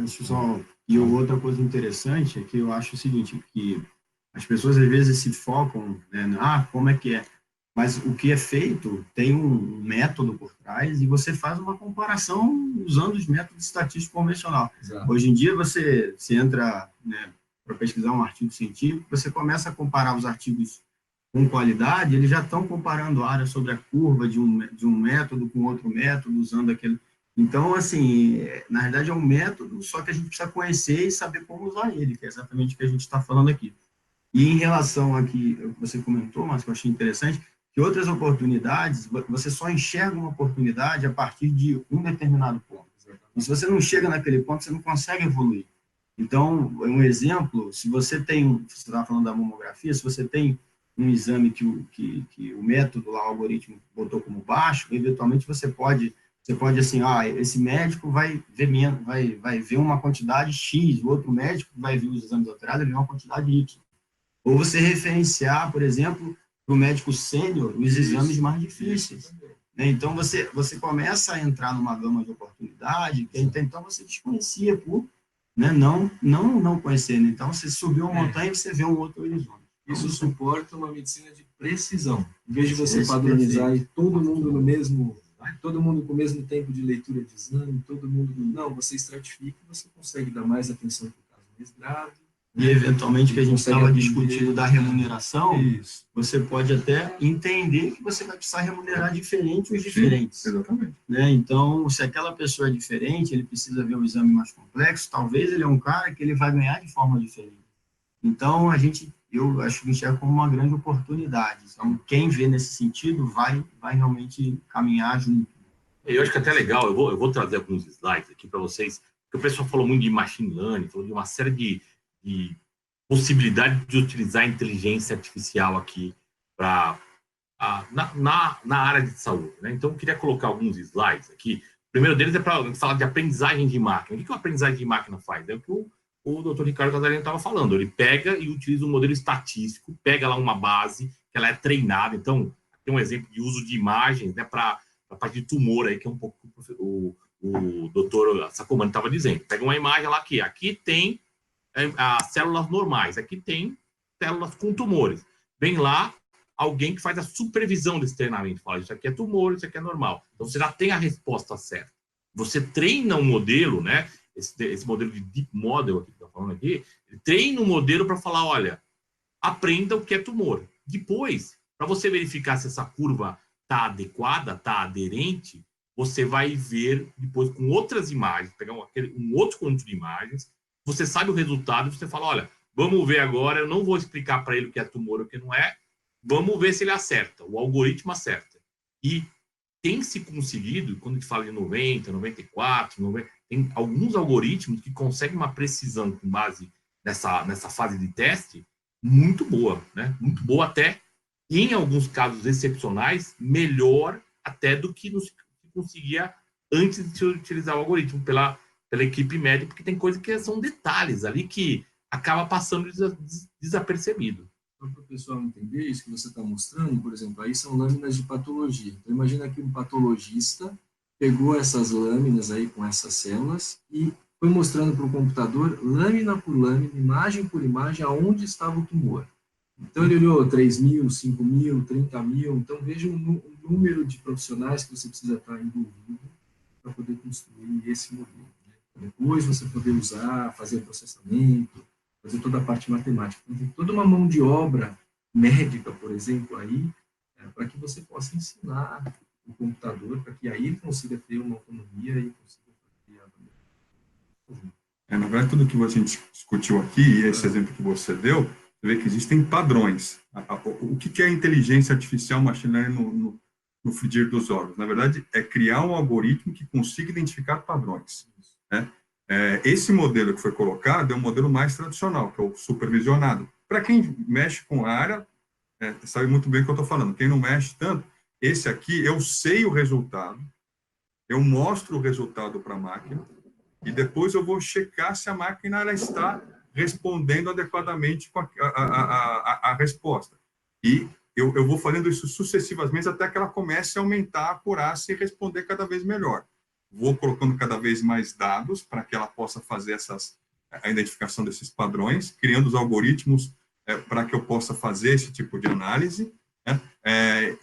Isso só... E outra coisa interessante é que eu acho o seguinte, que as pessoas às vezes se focam, né, como é que é? Mas o que é feito tem um método por trás e você faz uma comparação usando os métodos estatísticos convencionais.
Exato.
Hoje em dia, você entra, né, para pesquisar um artigo científico, você começa a comparar os artigos com qualidade, eles já estão comparando a área sobre a curva de um método com outro método, usando aquele... Então, assim, na verdade é um método, só que a gente precisa conhecer e saber como usar ele, que é exatamente o que a gente está falando aqui. E em relação a que você comentou, mas que eu achei interessante, que outras oportunidades, você só enxerga uma oportunidade a partir de um determinado ponto. E se você não chega naquele ponto, você não consegue evoluir. Então, um exemplo, se você estava falando da mamografia, se você tem um exame que o método lá, o algoritmo botou como baixo, eventualmente você pode assim, esse médico vai ver uma quantidade X, o outro médico vai ver os exames alterados, ele vê uma quantidade Y. Ou você referenciar, por exemplo, para o médico sênior os exames mais difíceis. Né? Então, você começa a entrar numa gama de oportunidade que então você desconhecia por, né, não conhecendo. Então, você subiu uma montanha e você vê um outro horizonte.
Isso suporta uma medicina de precisão. Em vez de você padronizar e todo mundo todo mundo com o mesmo tempo de leitura de exame, não, você estratifica e você consegue dar mais atenção para o caso mais grave.
E, eventualmente, que a gente estava discutindo da remuneração, você pode até entender que você vai precisar remunerar diferente os diferentes.
Sim, exatamente.
Né? Então, se aquela pessoa é diferente, ele precisa ver um exame mais complexo, talvez ele é um cara que ele vai ganhar de forma diferente. Então, eu acho que enxerga como uma grande oportunidade. Então, quem vê nesse sentido vai realmente caminhar junto.
Eu acho que é até legal, eu vou trazer alguns slides aqui para vocês, porque o pessoal falou muito de machine learning, falou de uma série de possibilidade de utilizar a inteligência artificial aqui na área de saúde. Né? Então, eu queria colocar alguns slides aqui. O primeiro deles é para falar de aprendizagem de máquina. O que a aprendizagem de máquina faz? É o que o Dr. Ricardo Catarino estava falando. Ele pega e utiliza um modelo estatístico, pega lá uma base, que ela é treinada. Então, tem um exemplo de uso de imagens, né, para a parte de tumor, aí, que é um pouco o doutor Sacomani estava dizendo. Pega uma imagem lá aqui tem as células normais, aqui tem células com tumores. Vem lá alguém que faz a supervisão desse treinamento, fala, isso aqui é tumor, isso aqui é normal. Então, você já tem a resposta certa. Você treina um modelo, né? Esse modelo de Deep Model que está falando aqui, ele treina um modelo para falar, olha, aprenda o que é tumor. Depois, para você verificar se essa curva está adequada, está aderente, você vai ver depois com outras imagens, pegar um outro conjunto de imagens, você sabe o resultado e você fala, olha, vamos ver agora, eu não vou explicar para ele o que é tumor ou o que não é, vamos ver se ele acerta, o algoritmo acerta. E tem se conseguido, quando a gente fala de 90, 94, 90, tem alguns algoritmos que conseguem uma precisão com base nessa fase de teste muito boa, né? Muito boa até, e em alguns casos excepcionais, melhor até do que se conseguia antes de se utilizar o algoritmo pela equipe médica, porque tem coisas que são detalhes ali que acaba passando desapercebido.
Para o pessoal entender isso que você está mostrando, por exemplo, aí são lâminas de patologia. Então, imagina que um patologista pegou essas lâminas aí com essas células e foi mostrando para o computador, lâmina por lâmina, imagem por imagem, aonde estava o tumor. Então, ele olhou 3.000, 5.000, 30.000. Então, veja o número de profissionais que você precisa estar envolvido para poder construir esse modelo. Né? Depois, você poder usar, fazer o processamento, fazer toda a parte matemática. Então, tem toda uma mão de obra médica, por exemplo, aí, para que você possa ensinar o computador, para que aí ele consiga ter uma autonomia e consiga fazer
na verdade, tudo que a gente discutiu aqui, e esse exemplo que você deu, você vê que existem padrões. O que é a inteligência artificial machine learning no frigir dos ovos? Na verdade, é criar um algoritmo que consiga identificar padrões. Né? Esse modelo que foi colocado é um modelo mais tradicional, que é o supervisionado. Para quem mexe com a área, sabe muito bem o que eu estou falando. Quem não mexe tanto, esse aqui, eu sei o resultado, eu mostro o resultado para a máquina, E depois eu vou checar se a máquina ela está respondendo adequadamente com a resposta. E eu vou fazendo isso sucessivamente até que ela comece a aumentar a acurácia e responder cada vez melhor. Vou colocando cada vez mais dados para que ela possa fazer a identificação desses padrões, criando os algoritmos para que eu possa fazer esse tipo de análise, né,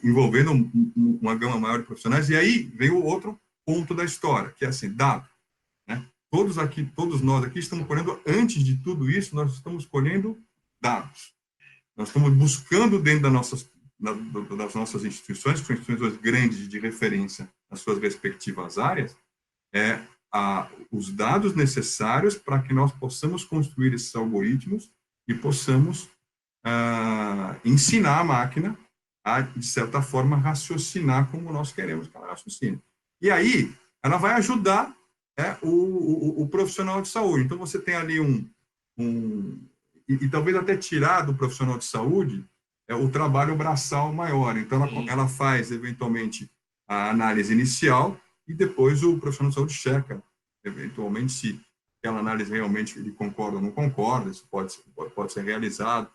envolvendo uma gama maior de profissionais. E aí vem o outro ponto da história, que é assim, dado. Né? Todos nós aqui estamos colhendo, antes de tudo isso, nós estamos colhendo dados. Nós estamos buscando dentro das nossas instituições, que são instituições grandes de referência nas suas respectivas áreas, os dados necessários para que nós possamos construir esses algoritmos e possamos ensinar a máquina a, de certa forma, raciocinar como nós queremos que ela raciocine. E aí, ela vai ajudar o profissional de saúde. Então, você tem ali e talvez até tirar do profissional de saúde o trabalho braçal maior. Então, ela faz, eventualmente, a análise inicial e depois o profissional de saúde checa, eventualmente, se aquela análise realmente ele concorda ou não concorda, isso pode ser realizado,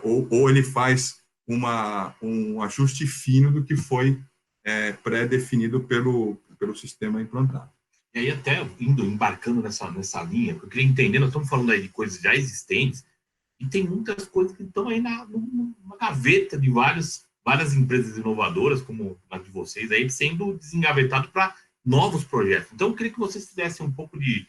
ou ele faz um ajuste fino do que pré-definido pelo sistema implantado.
E aí, até embarcando nessa linha, eu queria entender, nós estamos falando aí de coisas já existentes, e tem muitas coisas que estão aí numa gaveta de várias empresas inovadoras, como a de vocês, aí, sendo desengavetado para novos projetos. Então, eu queria que vocês fizessem um pouco de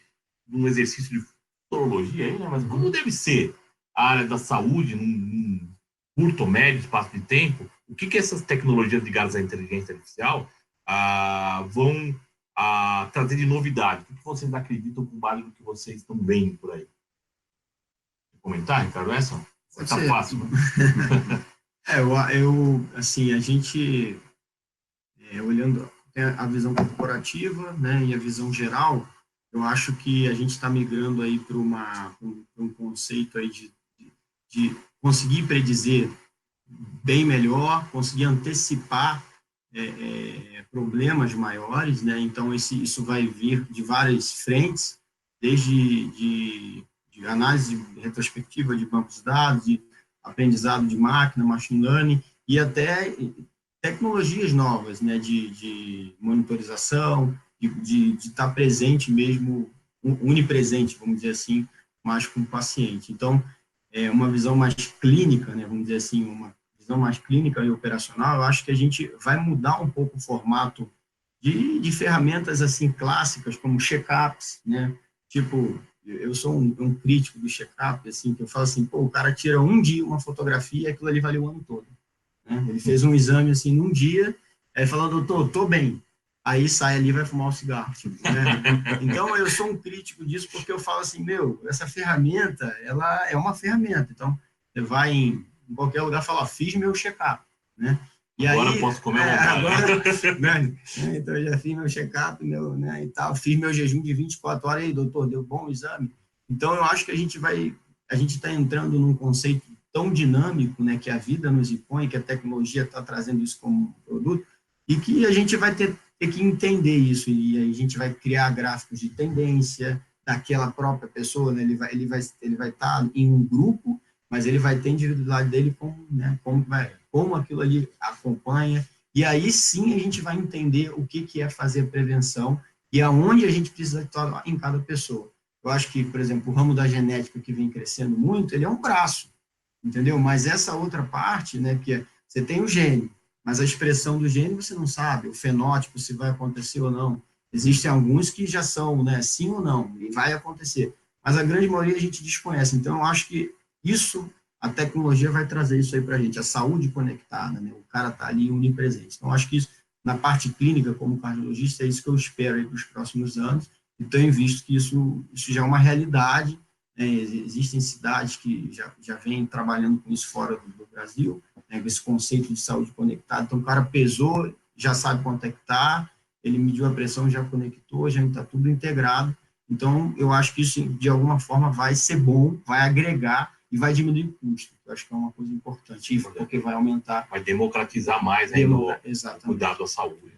um exercício de futurologia aí, né? Mas como deve ser a área da saúde num curto ou médio espaço de tempo? O que essas tecnologias ligadas à inteligência artificial vão trazer de novidade? O que vocês acreditam com base no que vocês estão vendo por aí? Quer comentar, Ricardo? Tá fácil, né?
Assim, a gente, olhando a visão corporativa, né, e a visão geral, eu acho que a gente está migrando aí para um conceito aí de conseguir predizer bem melhor, conseguir antecipar problemas maiores, né? Então, isso vai vir de várias frentes, desde de análise retrospectiva de bancos de dados, de aprendizado de máquina, machine learning, e até tecnologias novas, né? De monitorização, de estar presente mesmo, unipresente, vamos dizer assim, mais com o paciente. Então, uma visão mais clínica, né? Vamos dizer assim, uma visão mais clínica e operacional, eu acho que a gente vai mudar um pouco o formato de ferramentas assim clássicas, como check-ups, né? Tipo, eu sou um crítico do check-up, assim, que eu falo assim, o cara tira um dia uma fotografia e aquilo ali vale o ano todo. Né? Ele fez um exame, assim, num dia, aí fala, doutor, tô bem. Aí sai ali e vai fumar um cigarro. Tipo, né? Então, eu sou um crítico disso porque eu falo assim, essa ferramenta, ela é uma ferramenta. Então, você vai em qualquer lugar e fala, fiz meu check-up, né? E
agora
aí,
posso comer
né? Então, eu já fiz meu check-up, né, e tal, fiz meu jejum de 24 horas, e aí, doutor, deu bom o exame? Então, eu acho que a gente está entrando num conceito tão dinâmico, né, que a vida nos impõe, que a tecnologia está trazendo isso como produto, e que a gente vai ter que entender isso, e aí a gente vai criar gráficos de tendência daquela própria pessoa, né? Ele vai estar em um grupo, mas ele vai ter a individualidade dele como aquilo ali acompanha, e aí sim a gente vai entender o que é fazer prevenção e aonde a gente precisa estar em cada pessoa. Eu acho que, por exemplo, o ramo da genética que vem crescendo muito, ele é um braço, entendeu? Mas essa outra parte, né, que você tem o gene, mas a expressão do gene você não sabe, o fenótipo, se vai acontecer ou não. Existem alguns que já são, né, sim ou não, e vai acontecer. Mas a grande maioria a gente desconhece. Então, eu acho que a tecnologia vai trazer isso aí para a gente, a saúde conectada, né? O cara está ali onipresente. Então, acho que isso, na parte clínica, como cardiologista, é isso que eu espero aí para os próximos anos, e tenho visto que isso já é uma realidade, né? Existem cidades que já vêm trabalhando com isso fora do Brasil, né? Com esse conceito de saúde conectada. Então, o cara pesou, já sabe quanto é que está, ele mediu a pressão, já conectou, já está tudo integrado. Então, eu acho que isso, de alguma forma, vai ser bom, vai agregar e vai diminuir o custo. Eu acho que é uma coisa importante, porque vai aumentar.
Vai democratizar mais aí o cuidado da saúde.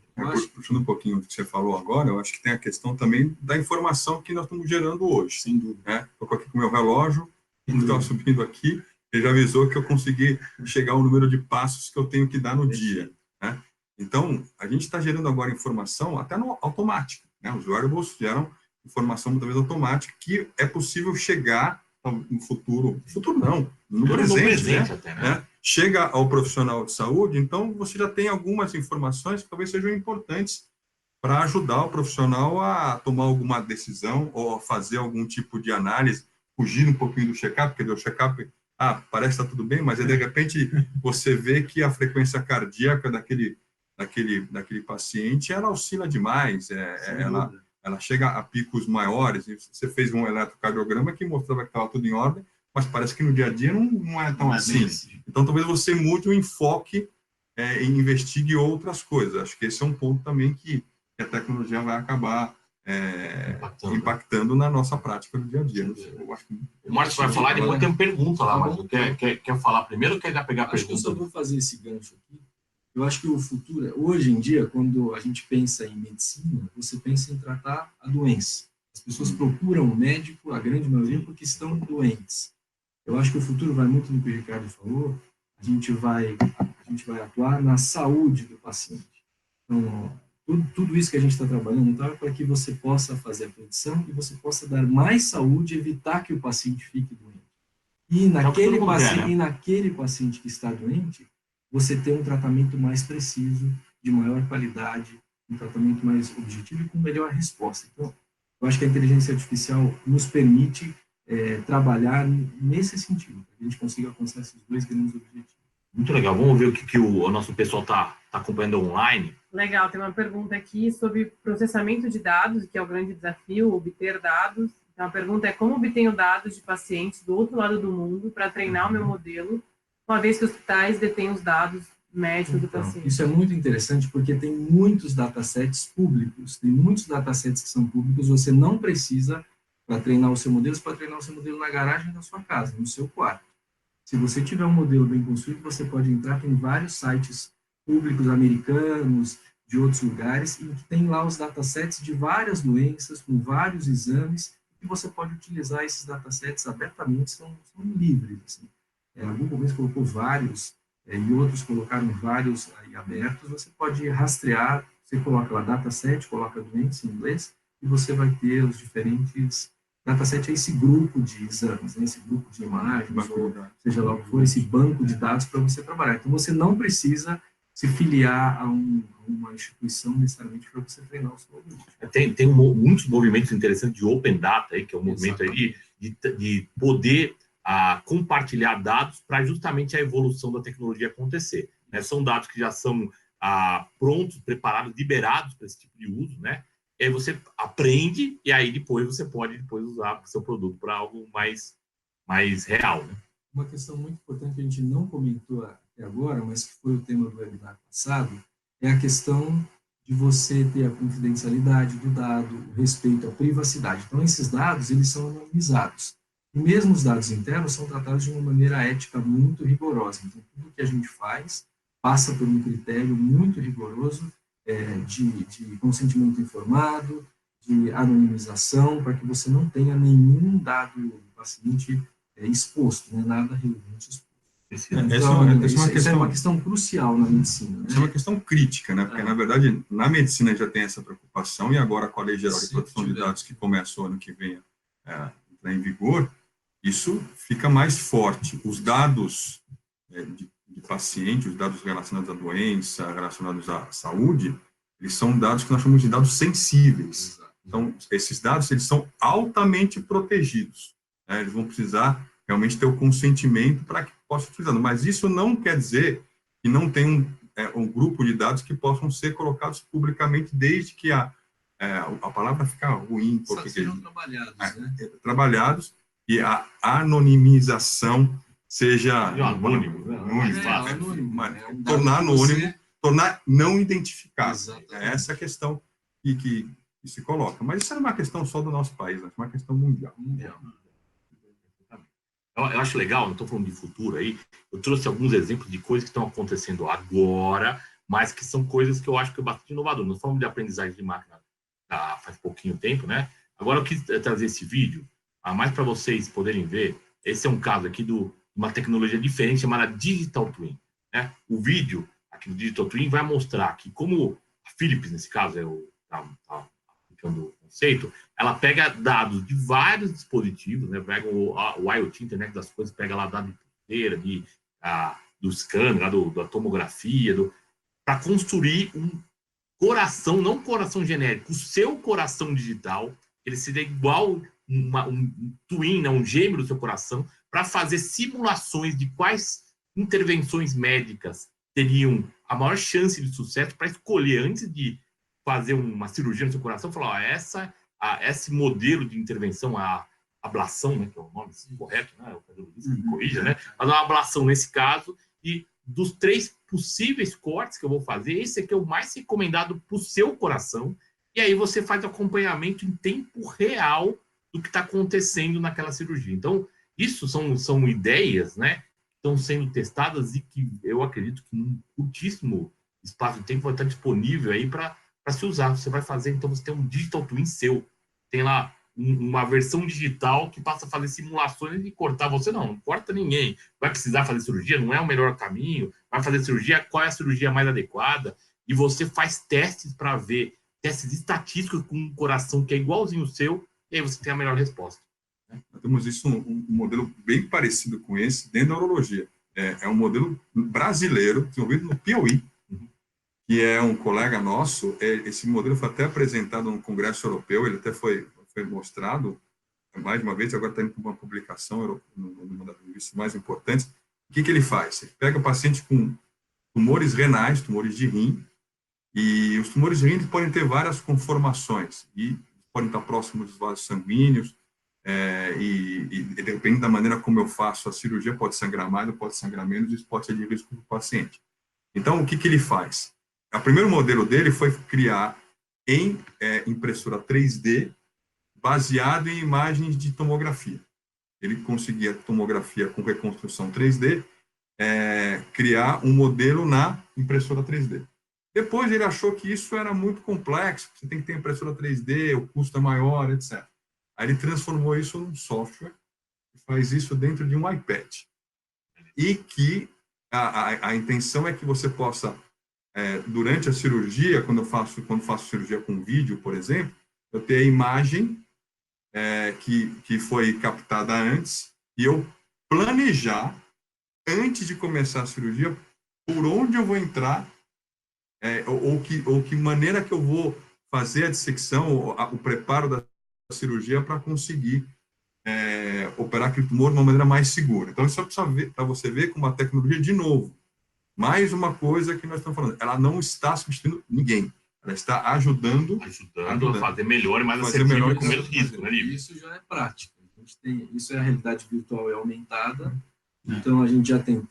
Puxando um pouquinho do que você falou agora, eu acho que tem a questão também da informação que nós estamos gerando hoje.
Sem dúvida.
Né? Estou aqui com o meu relógio, que estava subindo aqui, ele já avisou que eu consegui chegar ao número de passos que eu tenho que dar no dia. Né? Então, a gente está gerando agora informação até no automática. Né? Os wearables geram informação muitas vezes automática que é possível chegar no futuro não, no presente,
até,
né? Chega ao profissional de saúde, então você já tem algumas informações que talvez sejam importantes para ajudar o profissional a tomar alguma decisão ou a fazer algum tipo de análise, fugir um pouquinho do check-up, porque o check-up, parece que está tudo bem, mas aí, de repente você vê que a frequência cardíaca daquele paciente, ela oscila demais, ela chega a picos maiores. Você fez um eletrocardiograma que mostrava que estava tudo em ordem, mas parece que no dia a dia não é tão assim. Então, talvez você mude o enfoque e investigue outras coisas. Acho que esse é um ponto também que a tecnologia vai acabar impactando na nossa prática do dia a dia. Eu acho que...
O Márcio vai falar, depois tem uma pergunta lá, mas quer falar primeiro ou quer já pegar a pergunta?
Acho que eu só vou fazer esse gancho aqui. Eu acho que o futuro, hoje em dia, quando a gente pensa em medicina, você pensa em tratar a doença. As pessoas procuram o médico, a grande maioria, porque estão doentes. Eu acho que o futuro vai muito no que o Ricardo falou, a gente vai atuar na saúde do paciente. Então, tudo isso que a gente está trabalhando é para que você possa fazer a predição e você possa dar mais saúde e evitar que o paciente fique doente. E naquele paciente que está doente, você ter um tratamento mais preciso, de maior qualidade, um tratamento mais objetivo e com melhor resposta. Então, eu acho que a inteligência artificial nos permite trabalhar nesse sentido, para que a gente consiga alcançar esses dois grandes objetivos.
Muito legal. Vamos ver o que o nosso pessoal está acompanhando online.
Legal, tem uma pergunta aqui sobre processamento de dados, que é o grande desafio, obter dados. Então, a pergunta é como obtenho dados de pacientes do outro lado do mundo para treinar o meu modelo, uma vez que hospitais detêm os dados médicos do paciente.
Isso é muito interessante porque tem muitos datasets públicos, tem muitos datasets que são públicos, você não precisa, para treinar o seu modelo, você pode treinar o seu modelo na garagem da sua casa, no seu quarto. Se você tiver um modelo bem construído, você pode entrar, tem vários sites públicos americanos, de outros lugares, e que tem lá os datasets de várias doenças, com vários exames, e você pode utilizar esses datasets abertamente, são livres, assim. A Google mesmo colocou vários, e outros colocaram vários aí abertos, você pode rastrear, você coloca lá dataset, coloca doença em inglês, e você vai ter os diferentes... Dataset é esse grupo de exames, né? Esse grupo de imagens, ou seja lá o que for, esse banco de dados para você trabalhar. Então, você não precisa se filiar a uma instituição necessariamente para você treinar o seu algoritmo.
Tem muitos movimentos interessantes de Open Data, aí, que é um movimento aí de poder compartilhar dados para justamente a evolução da tecnologia acontecer. Né? São dados que já são prontos, preparados, liberados para esse tipo de uso, né? E aí você aprende e aí depois você pode usar o seu produto para algo mais real. Né?
Uma questão muito importante que a gente não comentou até agora, mas que foi o tema do webinar passado, é a questão de você ter a confidencialidade do dado, o respeito à privacidade. Então, esses dados, eles são anonimizados. E mesmo os dados internos são tratados de uma maneira ética muito rigorosa. Então, tudo que a gente faz passa por um critério muito rigoroso de consentimento informado, de anonimização, para que você não tenha nenhum dado do paciente exposto, né, nada relevante exposto. Então, essa é uma questão crucial na medicina. Né?
Isso é uma questão crítica, né? Porque, na verdade, na medicina já tem essa preocupação, e agora com a Lei Geral de Proteção de Dados, que começa o ano que vem a entrar em vigor, isso fica mais forte. Os dados de paciente, os dados relacionados à doença, relacionados à saúde, eles são dados que nós chamamos de dados sensíveis. Exato. Então, esses dados, eles são altamente protegidos. Né? Eles vão precisar realmente ter o consentimento para que possa ser utilizado. Mas isso não quer dizer que não tem um grupo de dados que possam ser colocados publicamente, desde que a palavra fica ruim em português.
Sejam trabalhados, né?
Trabalhados, e a anonimização seja
anônimo,
tornar anônimo, tornar não identificável. É essa a questão que se coloca. Mas isso não é uma questão só do nosso país, é uma questão mundial.
Eu acho legal, não estou falando de futuro aí, eu trouxe alguns exemplos de coisas que estão acontecendo agora mas que são coisas que eu acho que é bastante inovador. Nós falamos de aprendizagem de máquina faz pouquinho tempo, né? Agora eu quis trazer esse vídeo, mais para vocês poderem ver. Esse é um caso aqui de uma tecnologia diferente chamada Digital Twin, né? O vídeo aqui do Digital Twin vai mostrar que como a Philips, nesse caso, tá aplicando o conceito, ela pega dados de vários dispositivos, né? Pega o IoT, internet das coisas, pega lá dados de pulseira, do scanner, da tomografia, para construir um coração, não um coração genérico, o seu coração digital, ele seria igual um twin, né, um gêmeo do seu coração, para fazer simulações de quais intervenções médicas teriam a maior chance de sucesso, para escolher, antes de fazer uma cirurgia no seu coração, falar, esse modelo de intervenção, a ablação, né, que é o nome correto, né, o cardiologista que corrija, né, fazer uma ablação nesse caso, e dos 3 possíveis cortes que eu vou fazer, esse aqui é o mais recomendado para o seu coração, e aí você faz acompanhamento em tempo real do que está acontecendo naquela cirurgia. Então, isso são ideias, né, que estão sendo testadas e que eu acredito que num curtíssimo espaço de tempo vai estar disponível aí para se usar. Você vai fazer, então você tem um Digital Twin seu, tem lá uma versão digital que passa a fazer simulações e cortar você. Não corta ninguém. Vai precisar fazer cirurgia, não é o melhor caminho. Vai fazer cirurgia, qual é a cirurgia mais adequada? E você faz testes para ver, testes estatísticos com um coração que é igualzinho o seu, e aí você tem a melhor resposta.
Nós temos isso, um modelo bem parecido com esse dentro da urologia. É um modelo brasileiro, desenvolvido no Piauí, que é um colega nosso. Esse modelo foi até apresentado no Congresso Europeu, ele até foi mostrado mais de uma vez, agora está indo para uma publicação, numa das revistas mais importantes. O que ele faz? Ele pega o paciente com tumores renais, tumores de rim, e os tumores de rim podem ter várias conformações, e podem estar próximos dos vasos sanguíneos, e depende da maneira como eu faço a cirurgia, pode sangrar mais ou pode sangrar menos, isso pode ser de risco para o paciente. Então, o que ele faz? O primeiro modelo dele foi criar em impressora 3D, baseado em imagens de tomografia. Ele conseguia, tomografia com reconstrução 3D, criar um modelo na impressora 3D. Depois ele achou que isso era muito complexo, você tem que ter impressora 3D, o custo é maior, etc. Aí ele transformou isso num software, que faz isso dentro de um iPad. E que a intenção é que você possa, durante a cirurgia, quando faço cirurgia com vídeo, por exemplo, eu ter a imagem que foi captada antes, e eu planejar, antes de começar a cirurgia, por onde eu vou entrar, ou que maneira que eu vou fazer a dissecção, o preparo da cirurgia para conseguir operar aquele tumor de uma maneira mais segura. Então, isso é para você ver como a tecnologia, de novo, mais uma coisa que nós estamos falando, ela não está substituindo ninguém. Ela está ajudando
a fazer melhor e mais assertivo e com menos risco, né, Lívia?
Isso já é prática. Isso é a realidade virtual aumentada. Então, a gente já tem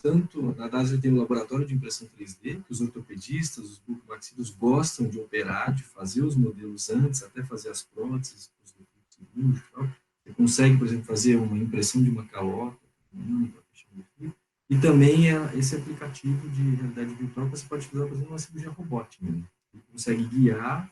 na DASA tem um laboratório de impressão 3D, que os ortopedistas, os bucomaxídeos gostam de operar, de fazer os modelos antes, até fazer as próteses, os cirúrgicos e tal. Você consegue, por exemplo, fazer uma impressão de uma calota, e também esse aplicativo de realidade virtual que você pode usar, por exemplo, uma cirurgia robótica. Você consegue guiar,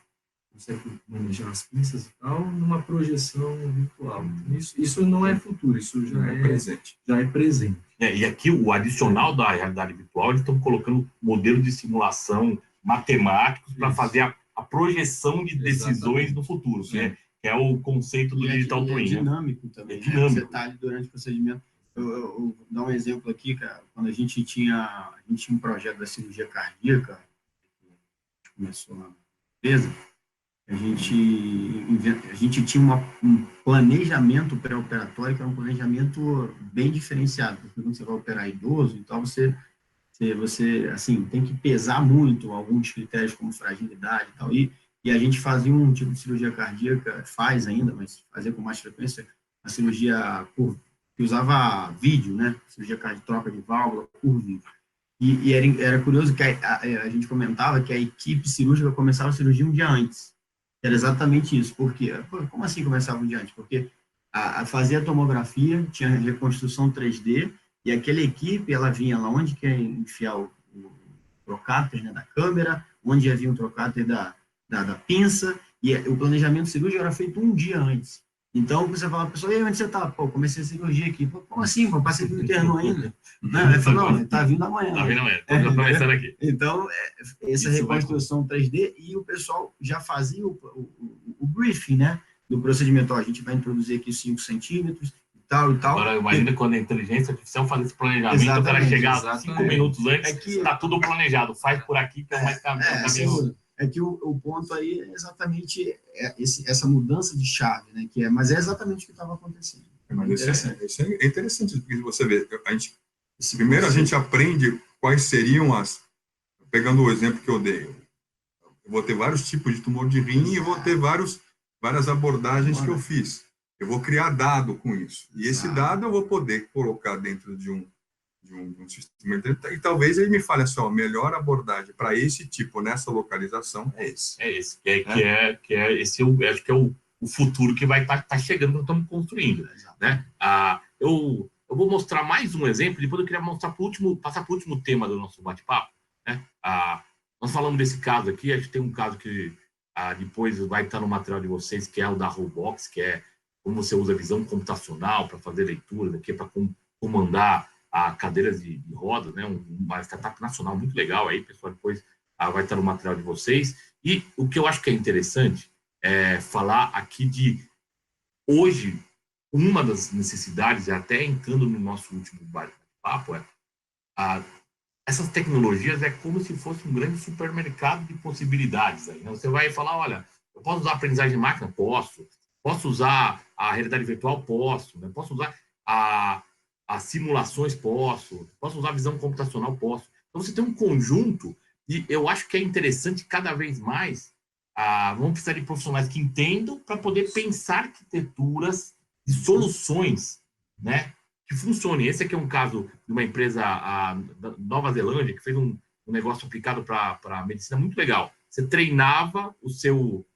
consegue manejar as pinças e tal, numa projeção virtual. Então, isso não é futuro, isso já é presente. Já é presente.
E aqui, o adicional da realidade virtual, eles estão colocando modelos de simulação matemáticos para fazer a projeção de decisões no futuro, né? Que é o conceito do Digital Twin.
É dinâmico também. Né? Você está ali durante o procedimento. Eu vou dar um exemplo aqui, cara. Quando a gente tinha um projeto da cirurgia cardíaca, a gente começou na empresa, a gente tinha um planejamento pré-operatório, que era um planejamento bem diferenciado, porque quando você vai operar idoso, então você assim, tem que pesar muito alguns critérios como fragilidade e tal, e a gente fazia um tipo de cirurgia cardíaca, faz ainda, mas fazia com mais frequência, a cirurgia que usava vídeo, né, cirurgia de troca de válvula por vídeo. E era curioso que a gente comentava que a equipe cirúrgica começava a cirurgia um dia antes. Era exatamente isso. Por quê? Como assim começava um dia antes? Porque fazia a tomografia, tinha reconstrução 3D, e aquela equipe, ela vinha lá onde quer enfiar trocáter, né, da câmera, onde havia um trocáter da pinça, e o planejamento cirúrgico era feito um dia antes. Então, você fala, pessoal, e aí, onde você está? Pô, comecei a cirurgia aqui. Pô, como assim? Pô, passei pelo interno ainda. Não, ele falou, não, está vindo amanhã.
Está vindo amanhã, estou começando aqui.
Então, essa reconstrução 3D, e o pessoal já fazia o briefing, né, do procedimento. Ó, a gente vai introduzir aqui 5 centímetros, e tal.
Agora, imagina quando a inteligência artificial faz esse planejamento, exatamente, o cara chegar 5 minutos antes, está tudo planejado, faz por aqui, que é mais caminho.
É que o ponto aí é exatamente essa mudança de chave, né? Mas é exatamente o que estava acontecendo.
Mas isso é interessante, porque você vê, primeiro a gente aprende quais seriam pegando o exemplo que eu dei, eu vou ter vários tipos de tumor de rim e vou ter várias abordagens que eu fiz. Eu vou criar dado com isso. E esse dado eu vou poder colocar dentro de um sistema, e talvez ele me fale assim, ó, melhor abordagem para esse tipo, nessa localização, é esse.
É esse, esse acho que é o futuro que vai estar chegando, que nós estamos construindo. Né? Eu vou mostrar mais um exemplo, depois eu queria mostrar passar para o último tema do nosso bate-papo. Né? Nós falamos desse caso aqui, a gente tem um caso que depois vai estar no material de vocês, que é o da Robox, que é como você usa visão computacional para fazer leituras, aqui para comandar cadeiras de rodas, né? Uma startup nacional muito legal aí, pessoal, depois vai estar no material de vocês. E o que eu acho que é interessante é falar aqui de, hoje, uma das necessidades, até entrando no nosso último bate-papo, essas tecnologias é como se fosse um grande supermercado de possibilidades. Aí, né? Você vai falar, olha, eu posso usar a aprendizagem de máquina? Posso usar a realidade virtual? Posso. Né? Posso usar as simulações? Posso usar a visão computacional? Posso. Então, você tem um conjunto, e eu acho que é interessante cada vez mais, vamos precisar de profissionais que entendam para poder pensar arquiteturas e soluções, né, que funcionem. Esse aqui é um caso de uma empresa da Nova Zelândia, que fez um negócio aplicado para a medicina muito legal. Você treinava o seu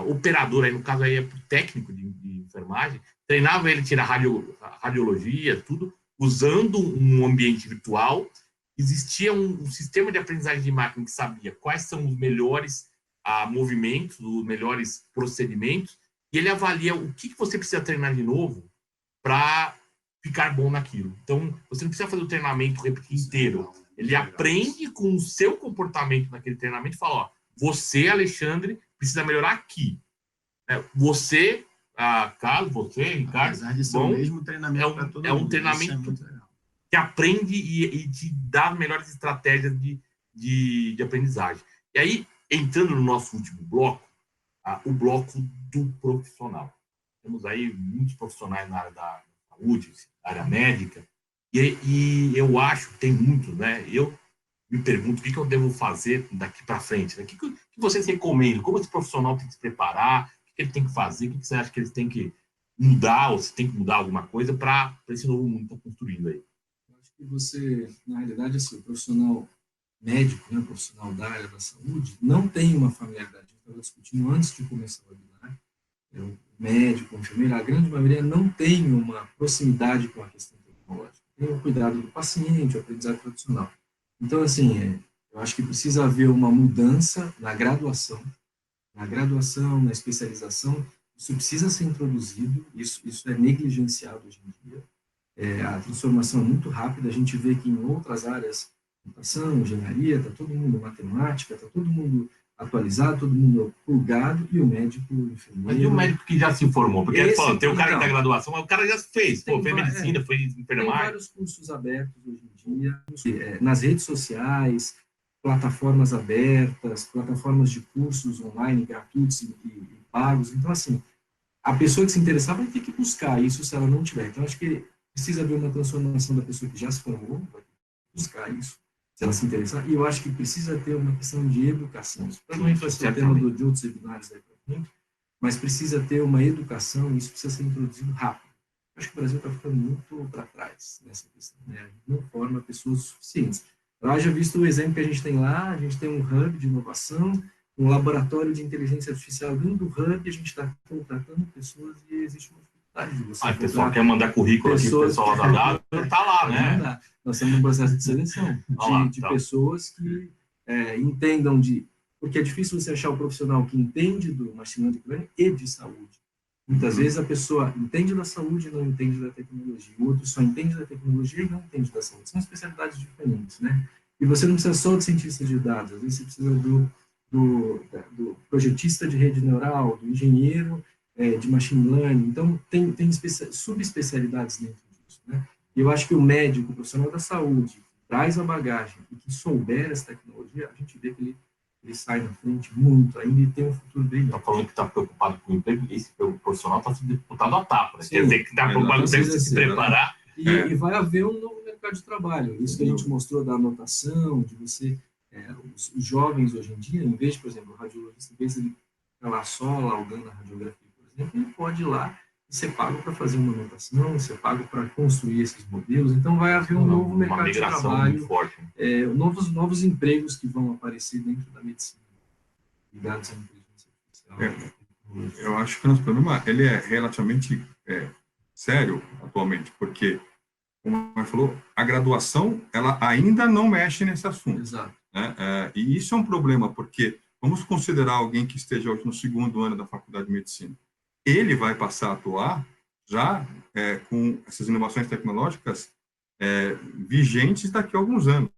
operador, aí no caso aí é para o técnico de enfermagem, treinava ele a tirar radiologia, tudo, usando um ambiente virtual. Existia um sistema de aprendizagem de máquina que sabia quais são os melhores movimentos, os melhores procedimentos, e ele avalia o que você precisa treinar de novo para ficar bom naquilo. Então, você não precisa fazer o treinamento repetir inteiro. Ele aprende com o seu comportamento naquele treinamento e fala, ó, você, Alexandre, precisa melhorar aqui. Você, Carlos, você, Ricardo,
apesar de ser o mesmo treinamento para todo mundo.
É um treinamento que aprende e te dá as melhores estratégias de aprendizagem. E aí, entrando no nosso último bloco, o bloco do profissional. Temos aí muitos profissionais na área da saúde, na área médica, e eu acho que tem muitos, né? Eu me pergunto o que eu devo fazer daqui para frente, né? O que vocês recomendam? Como esse profissional tem que se preparar? O que ele tem que fazer? O que você acha que eles têm que mudar, ou se tem que mudar alguma coisa para esse novo mundo que está construindo aí?
Eu acho que você, na realidade, assim, o profissional médico, né, o profissional da área da saúde, não tem uma familiaridade. Eu estava discutindo antes de começar o webinar, o médico, o enfermeiro, a grande maioria não tem uma proximidade com a questão tecnológica. Tem o cuidado do paciente, o aprendizado tradicional. Então, assim, eu acho que precisa haver uma mudança na graduação, na especialização. Isso precisa ser introduzido, isso é negligenciado hoje em dia. A transformação é muito rápida, a gente vê que em outras áreas, computação, engenharia, está todo mundo matemática, está todo mundo atualizado, todo mundo plugado, e o médico, o enfermeiro...
Mas e o médico que já se formou? Porque ele falou, tem o cara que está em graduação, mas o cara já fez, fez medicina, foi enfermagem.
Tem vários cursos abertos hoje em dia, nas redes sociais, plataformas abertas, plataformas de cursos online gratuitos e pagos. Então, assim, a pessoa que se interessar vai ter que buscar isso se ela não tiver. Então, acho que precisa haver uma transformação da pessoa que já se formou, vai buscar isso, se ela se interessar. E eu acho que precisa ter uma questão de educação. Isso provavelmente vai ser o tema de outros webinários aí para frente, mas precisa ter uma educação, e isso precisa ser introduzido rápido. Eu acho que o Brasil está ficando muito para trás nessa questão, né? A gente não forma pessoas suficientes. Eu já visto o exemplo que a gente tem lá, a gente tem um hub de inovação, um laboratório de inteligência artificial dentro do hub, e a gente está contratando pessoas e existe uma
O pessoal quer mandar currículo aqui, o pessoal lá da data, tá lá, né?
Nós estamos num processo de seleção de pessoas que entendam porque é difícil você achar um profissional que entende do machine learning e de saúde. Muitas vezes a pessoa entende da saúde e não entende da tecnologia. O outro só entende da tecnologia e não entende da saúde. São especialidades diferentes, né? E você não precisa só de cientista de dados, às vezes você precisa do projetista de rede neural, do engenheiro de machine learning. Então, tem subespecialidades dentro disso, né? E eu acho que o médico, o profissional da saúde, que traz a bagagem e que souber essa tecnologia, a gente vê que ele sai na frente muito, ainda e tem um futuro brilhante.
Está falando que está preocupado com o emprego, esse profissional está sendo disputado a tapa, né? Quer dizer que está preocupado com se preparar.
E vai haver um novo mercado de trabalho. Isso que a gente mostrou da anotação, de você... os jovens hoje em dia, em vez de, por exemplo, o radiologista, em vez de ele ficar lá só laudando a radiografia, por exemplo, ele pode ir lá e ser pago para fazer uma anotação, ser pago para construir esses modelos. Então, vai haver um novo mercado de trabalho,
forte.
Novos empregos que vão aparecer dentro da medicina, ligados à inteligência artificial.
Eu acho que o nosso problema ele é relativamente sério atualmente, porque, como a gente falou, a graduação ela ainda não mexe nesse assunto.
Exato.
Né? E isso é um problema, porque vamos considerar alguém que esteja hoje no 2º ano da faculdade de medicina. Ele vai passar a atuar já com essas inovações tecnológicas vigentes daqui a alguns anos.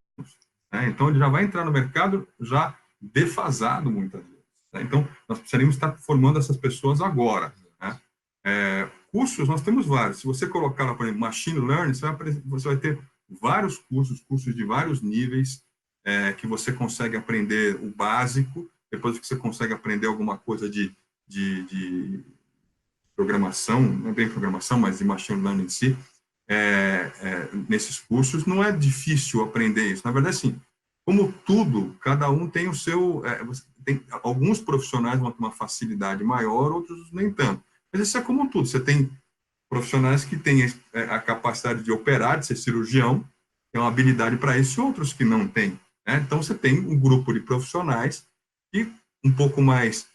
Né? Então, ele já vai entrar no mercado já defasado, muitas vezes. Né? Então, nós precisaríamos estar formando essas pessoas agora. Né? Cursos, nós temos vários. Se você colocar lá, por exemplo, Machine Learning, você vai ter vários cursos de vários níveis, que você consegue aprender o básico, depois que você consegue aprender alguma coisa de programação, não é bem programação, mas de Machine Learning em si, nesses cursos, não é difícil aprender isso. Na verdade, assim, como tudo, cada um tem o seu... alguns profissionais vão ter uma facilidade maior, outros nem tanto. Mas isso é como tudo. Você tem profissionais que têm a capacidade de operar, de ser cirurgião, tem uma habilidade para isso, e outros que não têm. Né? Então, você tem um grupo de profissionais que um pouco mais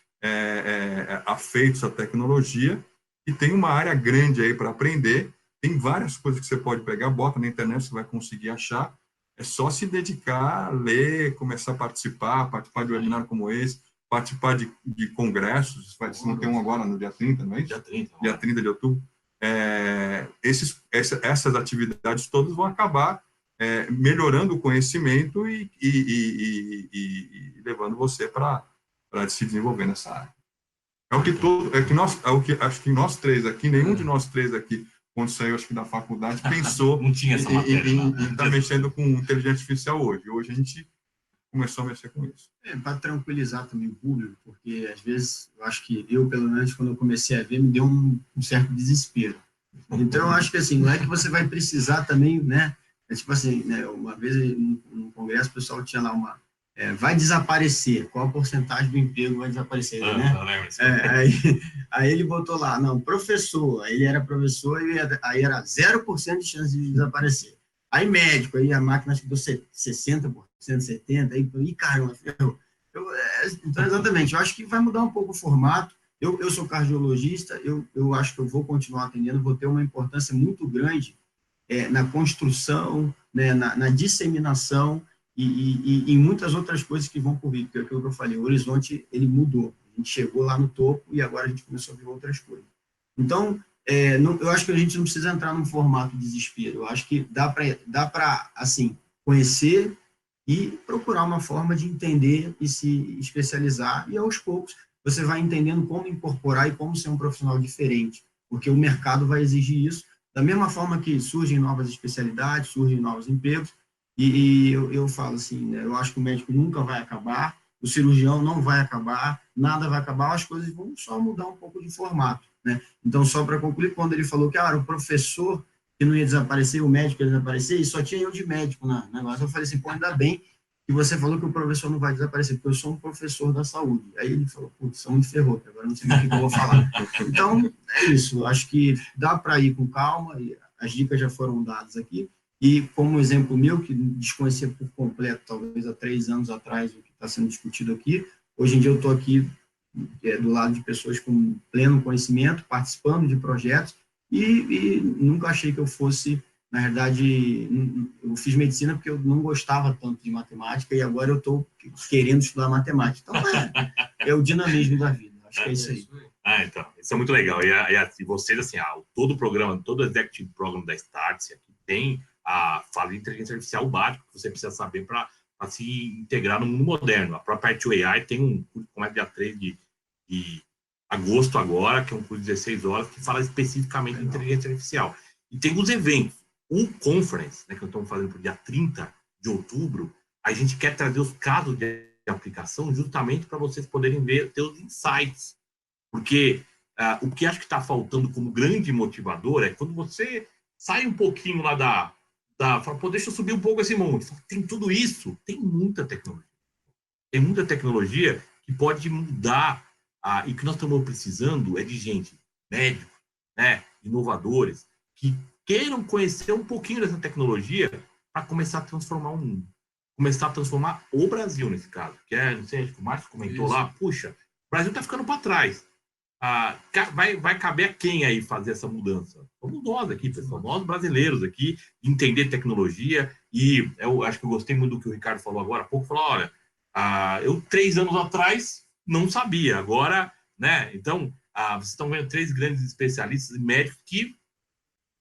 afeitos à tecnologia, e tem uma área grande aí para aprender. Tem várias coisas que você pode pegar, bota na internet, você vai conseguir achar. É só se dedicar, ler, começar a participar de um webinar como esse, participar de congressos. Se não tem um agora no dia 30, não é isso?
Dia 30.
Dia 30 de outubro. Essas atividades todas vão acabar melhorando o conhecimento e levando você para se desenvolver nessa área. Acho que nós três aqui, nenhum de nós três aqui, quando saiu, acho que da faculdade, pensou
não tinha essa matéria,
em estar mexendo com inteligência artificial hoje. Hoje a gente começou a mexer com isso.
Para tranquilizar também o público, porque às vezes, eu acho que pelo menos, quando eu comecei a ver, me deu um certo desespero. Então, eu acho que assim, não é que você vai precisar também, né? Tipo assim, né, uma vez no congresso, o pessoal tinha lá vai desaparecer, qual a porcentagem do emprego vai desaparecer, né? Aí ele botou lá, não, professor, aí ele era professor e aí era 0% de chance de desaparecer. Aí médico, aí a máquina acho que deu 60%, 70%, aí caramba, então exatamente, eu acho que vai mudar um pouco o formato. Eu sou cardiologista, eu acho que eu vou continuar atendendo, vou ter uma importância muito grande na construção, né, na disseminação e em muitas outras coisas que vão por vir, porque é aquilo que eu falei, o horizonte ele mudou, a gente chegou lá no topo e agora a gente começou a ver outras coisas. Então, eu acho que a gente não precisa entrar num formato de desespero, eu acho que dá para assim, conhecer e procurar uma forma de entender e se especializar, e aos poucos você vai entendendo como incorporar e como ser um profissional diferente, porque o mercado vai exigir isso, da mesma forma que surgem novas especialidades, surgem novos empregos, e eu falo assim, né, eu acho que o médico nunca vai acabar, o cirurgião não vai acabar, nada vai acabar, as coisas vão só mudar um pouco de formato, né? Então, só para concluir, quando ele falou que o professor que não ia desaparecer, o médico ia desaparecer, e só tinha eu de médico na negócio, eu falei assim, pô, ainda bem que você falou que o professor não vai desaparecer, porque eu sou um professor da saúde. Aí ele falou, putz, só me ferrou, agora não sei o que eu vou falar. Então, é isso, acho que dá para ir com calma, e as dicas já foram dadas aqui, e como exemplo meu, que desconhecia por completo, talvez há 3 anos atrás, o que está sendo discutido aqui, hoje em dia eu estou aqui do lado de pessoas com pleno conhecimento, participando de projetos,
e nunca achei que eu fosse, na verdade, eu fiz medicina porque eu não gostava tanto de matemática e agora eu estou querendo estudar matemática. Então, é o dinamismo da vida. Acho que é isso aí.
Então, isso é muito legal. E vocês, assim, todo o programa, todo o Executive Program da Startse aqui tem a fala de inteligência artificial básica que você precisa saber para se integrar no mundo moderno. A própria Art2AI tem um curso que começa dia 3 de agosto agora, que é um curso de 16 horas, que fala especificamente de inteligência artificial. E tem os eventos. O Conference, né, que nós estamos fazendo para o dia 30 de outubro, a gente quer trazer os casos de aplicação justamente para vocês poderem ver, ter os insights. Porque o que acho que está faltando como grande motivador é quando você sai um pouquinho lá fala, pô, deixa eu subir um pouco esse monte. Fala, tem tudo isso, tem muita tecnologia. Tem muita tecnologia que pode mudar, e o que nós estamos precisando é de gente, médicos, né, inovadores, que queiram conhecer um pouquinho dessa tecnologia para começar a transformar o mundo. Começar a transformar o Brasil, nesse caso. Que não sei, acho que o Márcio comentou lá, puxa, o Brasil está ficando para trás. Vai caber a quem aí fazer essa mudança? Somos nós aqui, pessoal, nós brasileiros aqui, entender tecnologia, e eu acho que eu gostei muito do que o Ricardo falou agora há pouco, falou, olha, eu 3 anos atrás não sabia, agora, né, então, vocês estão vendo 3 grandes especialistas e médicos que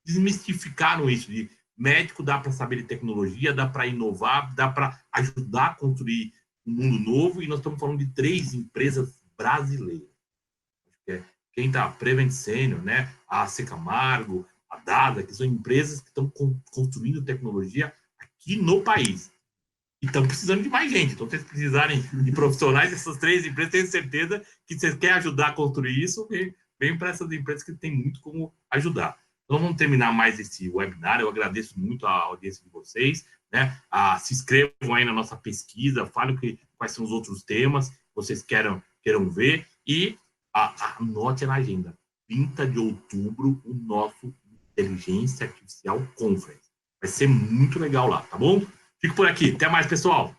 desmistificaram isso, de médico dá para saber de tecnologia, dá para inovar, dá para ajudar a construir um mundo novo, e nós estamos falando de 3 empresas brasileiras. Quem está Prevent Senior, né? A AC Camargo, a Dada, que são empresas que estão construindo tecnologia aqui no país. E estão precisando de mais gente. Então, se vocês precisarem de profissionais dessas 3 empresas, tenho certeza que vocês querem ajudar a construir isso, vem para essas empresas que têm muito como ajudar. Então, vamos terminar mais esse webinar. Eu agradeço muito a audiência de vocês, né? Se inscrevam aí na nossa pesquisa, falem quais são os outros temas que vocês queiram ver, e anote na agenda, 30 de outubro, o nosso Inteligência Artificial Conference. Vai ser muito legal lá, tá bom? Fico por aqui. Até mais, pessoal.